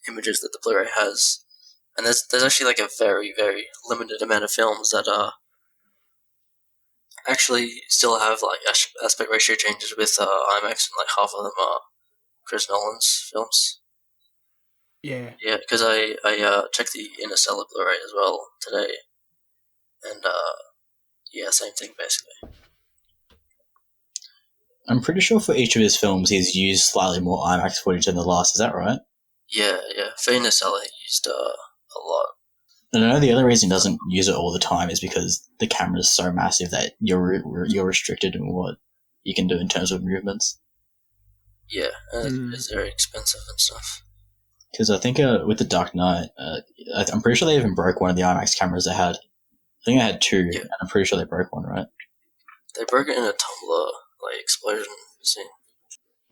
images that the Blu-ray has, and there's actually like a very very limited amount of films that actually still have like aspect ratio changes with IMAX, and like half of them are Chris Nolan's films. Yeah. Yeah, because I checked the Interstellar Blu-ray as well today, and yeah, same thing basically. I'm pretty sure for each of his films he's used slightly more IMAX footage than the last, is that right? Yeah. For Interstellar he used a lot. And I know the other reason he doesn't use it all the time is because the camera is so massive that you're restricted in what you can do in terms of movements. Yeah, and it's very expensive and stuff. Because I think with the Dark Knight, I'm pretty sure they even broke one of the IMAX cameras they had. I think they had two, and I'm pretty sure they broke one, right? They broke it in a Tumblr explosion scene.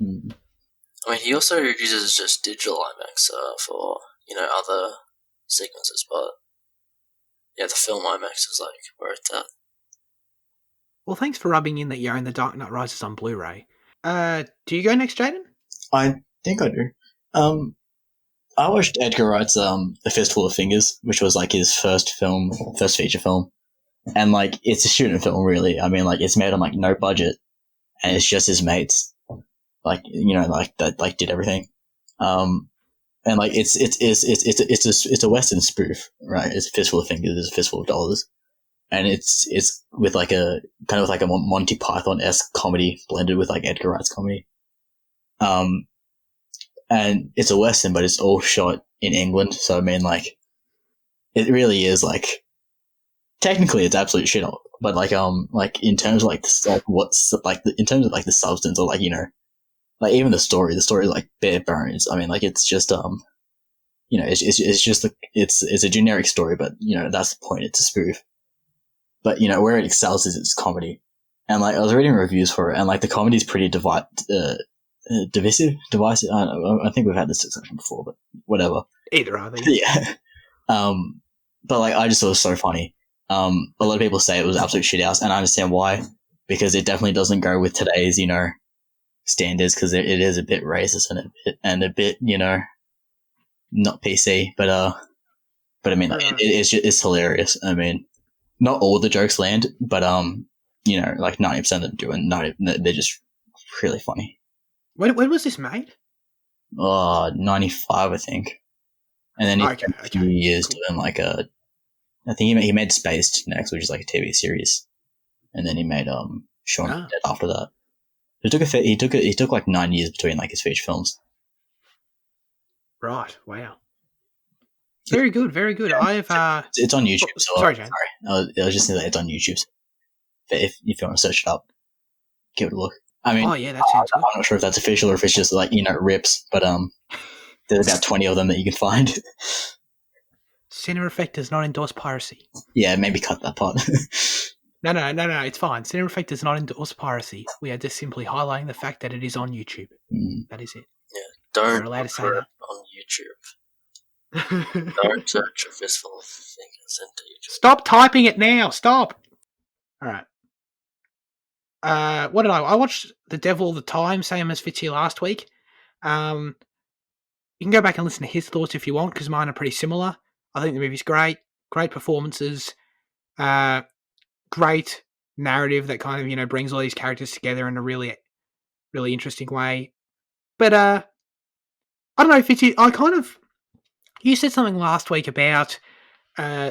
I mean, he also uses just digital IMAX for other sequences, but yeah, the film IMAX is like where it's at. Well, thanks for rubbing in that you own The Dark Knight Rises on Blu-ray. Do you go next, Jaden? I think I do. I watched Edgar Wright's A Fistful of Fingers, which was like his first feature film, and like it's a student film, really. I mean, like it's made on like no budget, and it's just his mates, like that like did everything, and like it's a Western spoof, right? It's A Fistful of Fingers, it's a fistful of dollars, and it's with like a kind of like a Monty Python-esque comedy blended with like Edgar Wright's comedy, and it's a western, but it's all shot in England. So I mean, like, it really is like technically it's absolute shit. But like in terms of like what's like in terms of like the substance or like like even the story like bare bones. I mean, like it's just it's just it's a generic story, but that's the point. It's a spoof. But where it excels is its comedy. And like I was reading reviews for it, and like the comedy is pretty divisive. I don't know. I think we've had this discussion before, but whatever. Either are they? Yeah. But like I just thought it was so funny. A lot of people say it was absolute shit house, and I understand why, because it definitely doesn't go with today's standards, because it is a bit racist and a bit not PC. But I mean like, it's hilarious. I mean, not all the jokes land, but like 90% of them do, and they're just really funny. When was this made? 95, I think. And then he spent a few years doing like I think he made Spaced next, which is like a TV series, and then he made Shaun of the Dead after that. He took like 9 years between like his feature films. Right. Wow. Very good. Very good. Yeah. It's on YouTube. Sorry, Jane. I was just saying that it's on YouTube. So if you want to search it up, give it a look. I mean, that sounds good. I'm not sure if that's official or if it's just like rips, but there's about 20 of them that you can find. Cinema Effect does not endorse piracy. Yeah, maybe cut that part. No, it's fine. Cinema Effect does not endorse piracy. We are just simply highlighting the fact that it is on YouTube. That is it. Yeah, don't We're allowed to say that on YouTube. Don't search a fistful of fingers into YouTube. Stop typing it now. Stop. All right. What did I watched The Devil All the Time, same as Fitzy last week. You can go back and listen to his thoughts if you want, because mine are pretty similar. I think the movie's great performances, great narrative that kind of brings all these characters together in a really, really interesting way. But I don't know, Fitzy. You said something last week about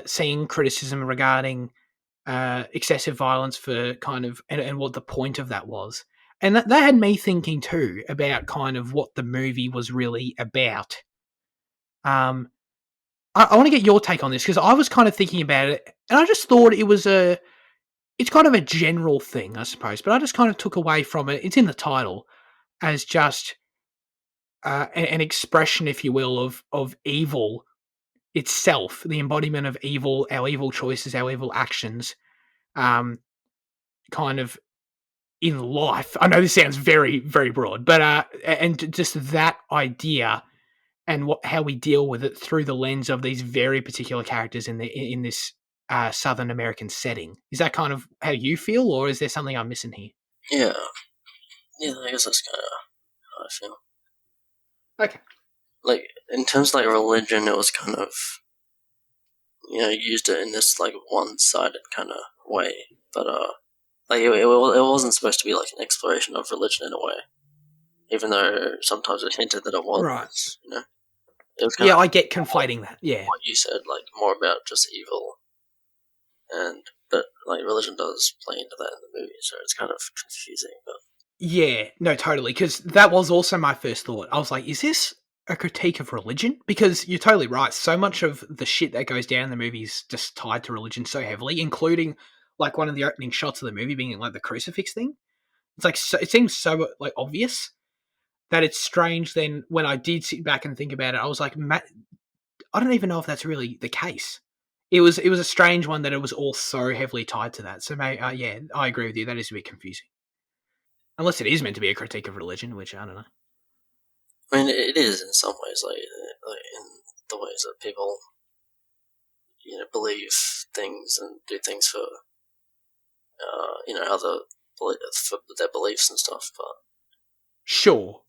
seeing criticism regarding excessive violence for kind of and what the point of that was, and that had me thinking too about kind of what the movie was really about. I want to get your take on this, because I was kind of thinking about it, and I just thought it's kind of a general thing, I suppose, but I just kind of took away from it. It's in the title as just an expression, if you will, of evil itself, the embodiment of evil, our evil choices, our evil actions, kind of in life. I know this sounds very, very broad, but and just that idea and how we deal with it through the lens of these very particular characters in this Southern American setting. Is that kind of how you feel, or is there something I'm missing here? Yeah, I guess that's kind of how I feel. Okay. Like, in terms of like religion, it was kind of used it in this like one-sided kind of way, but like it wasn't supposed to be like an exploration of religion in a way, even though sometimes it hinted that it was. Right. It was I get conflating that. Yeah, what you said, like more about just evil, but like religion does play into that in the movie, so it's kind of confusing. But yeah, no, totally, because that was also my first thought. I was like, is this a critique of religion? Because you're totally right. So much of the shit that goes down in the movie is just tied to religion so heavily, including like one of the opening shots of the movie being like the crucifix thing. It's like it seems so like obvious that it's strange. Then when I did sit back and think about it, I was like, I don't even know if that's really the case. It was a strange one that it was all so heavily tied to that. So maybe, yeah, I agree with you. That is a bit confusing. Unless it is meant to be a critique of religion, which I don't know. I mean, it is in some ways, like in the ways that people, believe things and do things for, for their beliefs and stuff. But sure.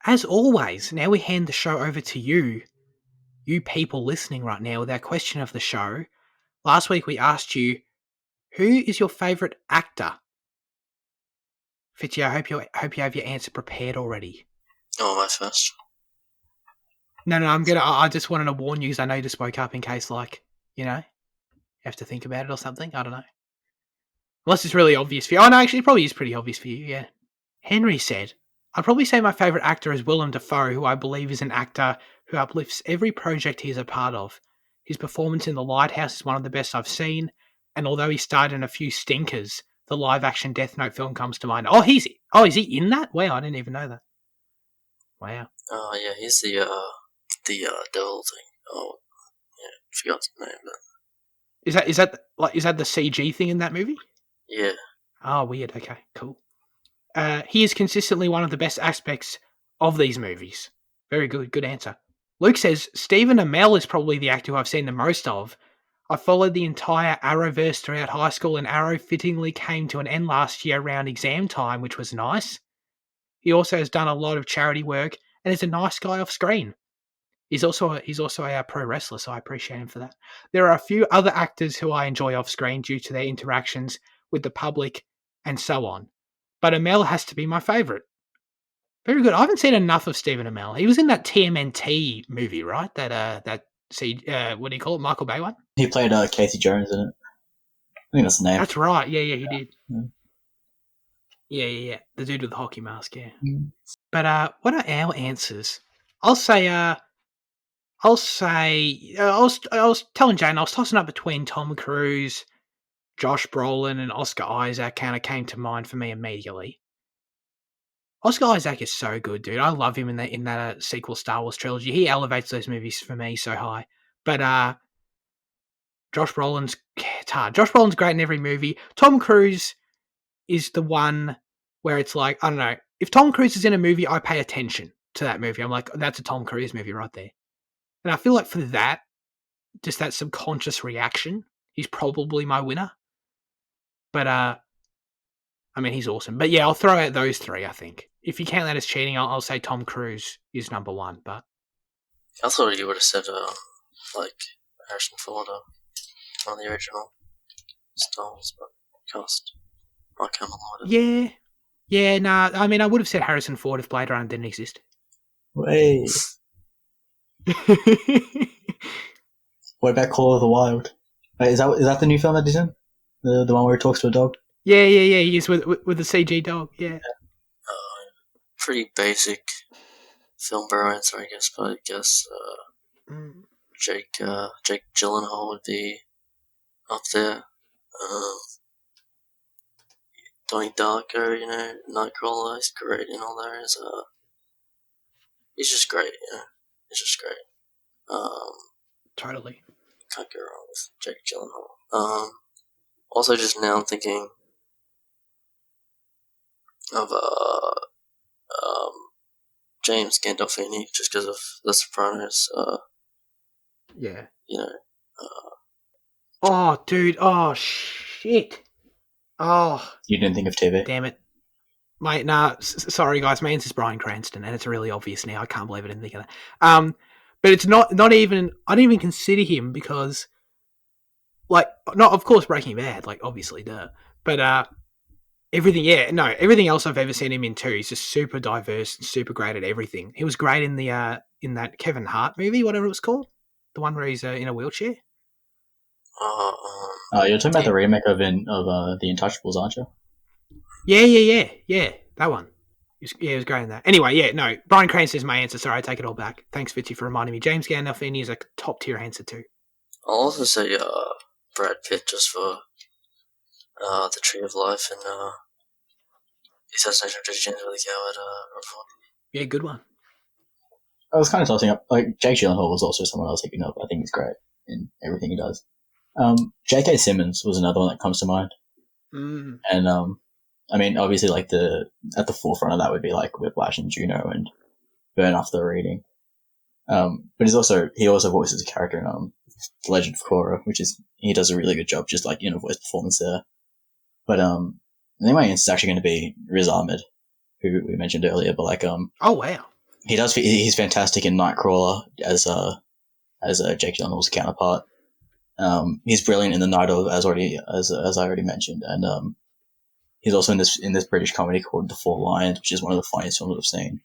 As always, now we hand the show over to you people listening right now, with our question of the show. Last week we asked you, who is your favourite actor? Fitzy, I hope you have your answer prepared already. Oh, my first. No, I just wanted to warn you, because I know you just spoke up in case, like, you have to think about it or something. I don't know. Unless it's really obvious for you. Oh, no, actually, it probably is pretty obvious for you, yeah. Henry said, I'd probably say my favourite actor is Willem Dafoe, who I believe is an actor who uplifts every project he is a part of. His performance in The Lighthouse is one of the best I've seen, and although he starred in a few stinkers, the live-action Death Note film comes to mind. Is he in that? Wow, I didn't even know that. Wow. Oh yeah, he's the devil thing. Oh yeah, forgot the name. But Is that the CG thing in that movie? yeah. Oh, weird. Okay, cool. He is consistently one of the best aspects of these movies. Very good. Good answer. Luke says, Stephen Amell is probably the actor who I've seen the most of. I followed the entire Arrowverse throughout high school, and Arrow fittingly came to an end last year around exam time, which was nice. He also has done a lot of charity work and is a nice guy off screen. He's also a pro wrestler, so I appreciate him for that. There are a few other actors who I enjoy off screen due to their interactions with the public and so on. But Amell has to be my favourite. Very good. I haven't seen enough of Stephen Amell. He was in that TMNT movie, right? What do you call it? Michael Bay one? He played Casey Jones in it. I think that's the name. That's right. Yeah, he did. Yeah. Yeah. The dude with the hockey mask, yeah. Mm. But what are our answers? I was telling Jane, I was tossing up between Tom Cruise, Josh Brolin, and Oscar Isaac kind of came to mind for me immediately. Oscar Isaac is so good, dude. I love him in that sequel Star Wars trilogy. He elevates those movies for me so high. But Josh Brolin's it's hard. Josh Brolin's great in every movie. Tom Cruise is the one where it's like, I don't know, if Tom Cruise is in a movie, I pay attention to that movie. I'm like, that's a Tom Cruise movie right there. And I feel like for that, just that subconscious reaction, he's probably my winner. But I mean, he's awesome. But yeah, I'll throw out those three, I think. If you count that as cheating, I'll say Tom Cruise is number one. But I thought you would have said like Harrison Ford on the original Star Wars, but cast I can't yeah. Yeah, nah, I mean, I would have said Harrison Ford if Blade Runner didn't exist. Wait. What about Call of the Wild? Wait, is that the new film that he's in? The one where he talks to a dog? Yeah. He's with the CG dog. Yeah. Pretty basic film bro answer, I guess. But I guess Jake Gyllenhaal would be up there. Donnie Darko, Nightcrawler is great in all those. He's just great, He's just great. Totally. Can't go wrong with Jake Gyllenhaal. Also, just now I'm thinking of James Gandolfini, just because of The Sopranos. Yeah. Oh, dude. Oh, shit. Oh. You didn't think of TV? Damn it. Mate, nah, sorry, guys. My answer's Bryan Cranston, and it's really obvious now. I can't believe I didn't think of that. But it's not even... I didn't even consider him because... of course, Breaking Bad, obviously, duh. But, everything else I've ever seen him in too. He's just super diverse and super great at everything. He was great in in that Kevin Hart movie, whatever it was called. The one where he's in a wheelchair. You're talking about the remake of The Untouchables, aren't you? Yeah. That one. He was great in that. Anyway, Bryan Cranston is my answer. Sorry, I take it all back. Thanks, Fitzy, for reminding me. James Gandolfini is a top tier answer too. I'll also say Brad Pitt just for the Tree of Life and Assassination of Jesse James with a Coward report. Yeah, good one. I was kind of tossing up, Jake Gyllenhaal was also someone I was thinking of. I think he's great in everything he does. J.K. Simmons was another one that comes to mind. Mm. And, I mean, obviously, at the forefront of that would be, Whiplash and Juno and Burn After Reading. But he also voices a character in, The Legend of Korra, which is, he does a really good job, just, voice performance there. But, I think my answer is actually going to be Riz Ahmed, who we mentioned earlier, but, oh, wow. He's fantastic in Nightcrawler as Jake Gyllenhaal's counterpart. He's brilliant in The Night of, as I already mentioned, and he's also in this British comedy called The Four Lions, which is one of the funniest films I've seen,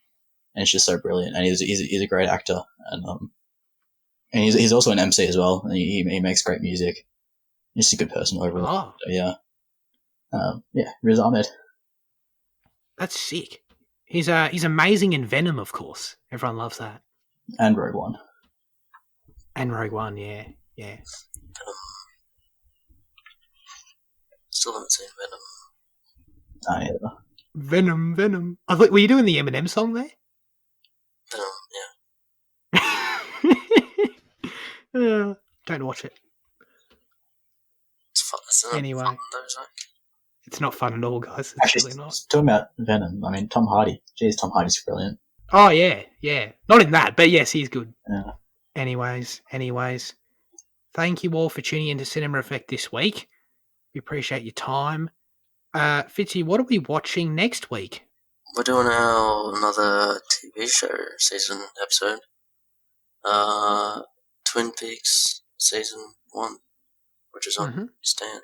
and it's just so brilliant. And he's a great actor, and he's also an MC as well. And he makes great music. He's just a good person overall. Oh. So, yeah, Riz Ahmed. That's sick. He's amazing in Venom, of course. Everyone loves that. And Rogue One. And Rogue One, yeah. Still haven't seen Venom. Yeah. Venom. I thought, were you doing the Eminem song there? Venom, Don't watch it. it's fun. Isn't Anyway. it fun, though, Zach? It's not fun at all, guys. It's Actually, really not. talking about Venom, I mean, Tom Hardy. Jeez, Tom Hardy's brilliant. Oh, yeah. Not in that, but yes, he's good. Yeah. Anyways. Thank you all for tuning into Cinema Effect this week. We appreciate your time. Fitzy, what are we watching next week? We're doing another TV show season episode. Twin Peaks season 1, which is on Stan.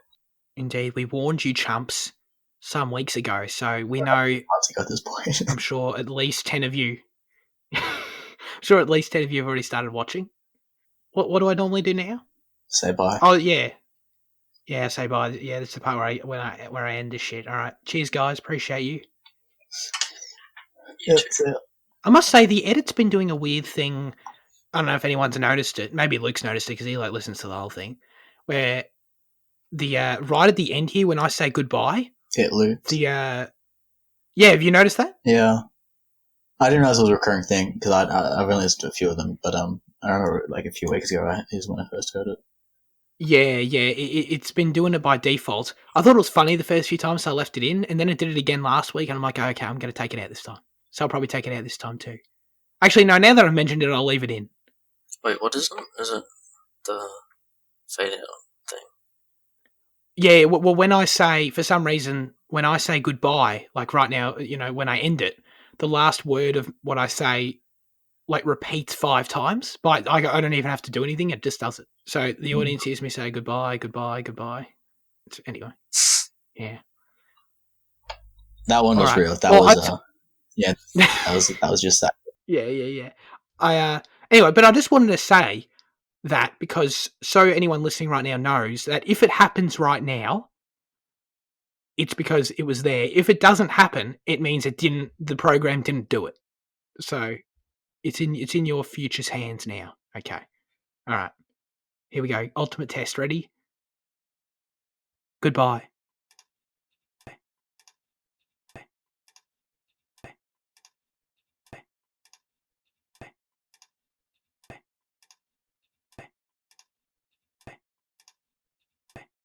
Indeed, we warned you chumps some weeks ago, so we know. At this point, I'm sure at least 10 of you. Have already started watching. What do I normally do now? Say bye. Oh yeah, say bye. Yeah, that's the part where I end this shit. All right, cheers, guys. Appreciate you. Yeah, that's it. I must say the edit's been doing a weird thing. I don't know if anyone's noticed it. Maybe Luke's noticed it because he listens to the whole thing. Where the right at the end here, when I say goodbye, it loops. Have you noticed that? Yeah, I didn't realize it was a recurring thing because I've only listened to a few of them, but I remember like a few weeks ago is when I first heard it. Yeah, it's been doing it by default. I thought it was funny the first few times, so I left it in, and then it did it again last week, and I'm like, okay, I'm going to take it out this time. So I'll probably take it out this time too. Actually, no, now that I've mentioned it, I'll leave it in. Wait, what is it? Is it the fade out thing? Yeah, well, when I say, for some reason, when I say goodbye, like right now, when I end it, the last word of what I say, like, repeats 5 times. But I don't even have to do anything, it just does it. So the audience hears me say goodbye. Anyway, yeah. That one was real. That was just that. Yeah. Anyway, but I just wanted to say that because so anyone listening right now knows that if it happens right now, it's because it was there. If it doesn't happen, it means the program didn't do it. So it's in your future's hands now. Okay. All right. Here we go. Ultimate test. Ready? Goodbye.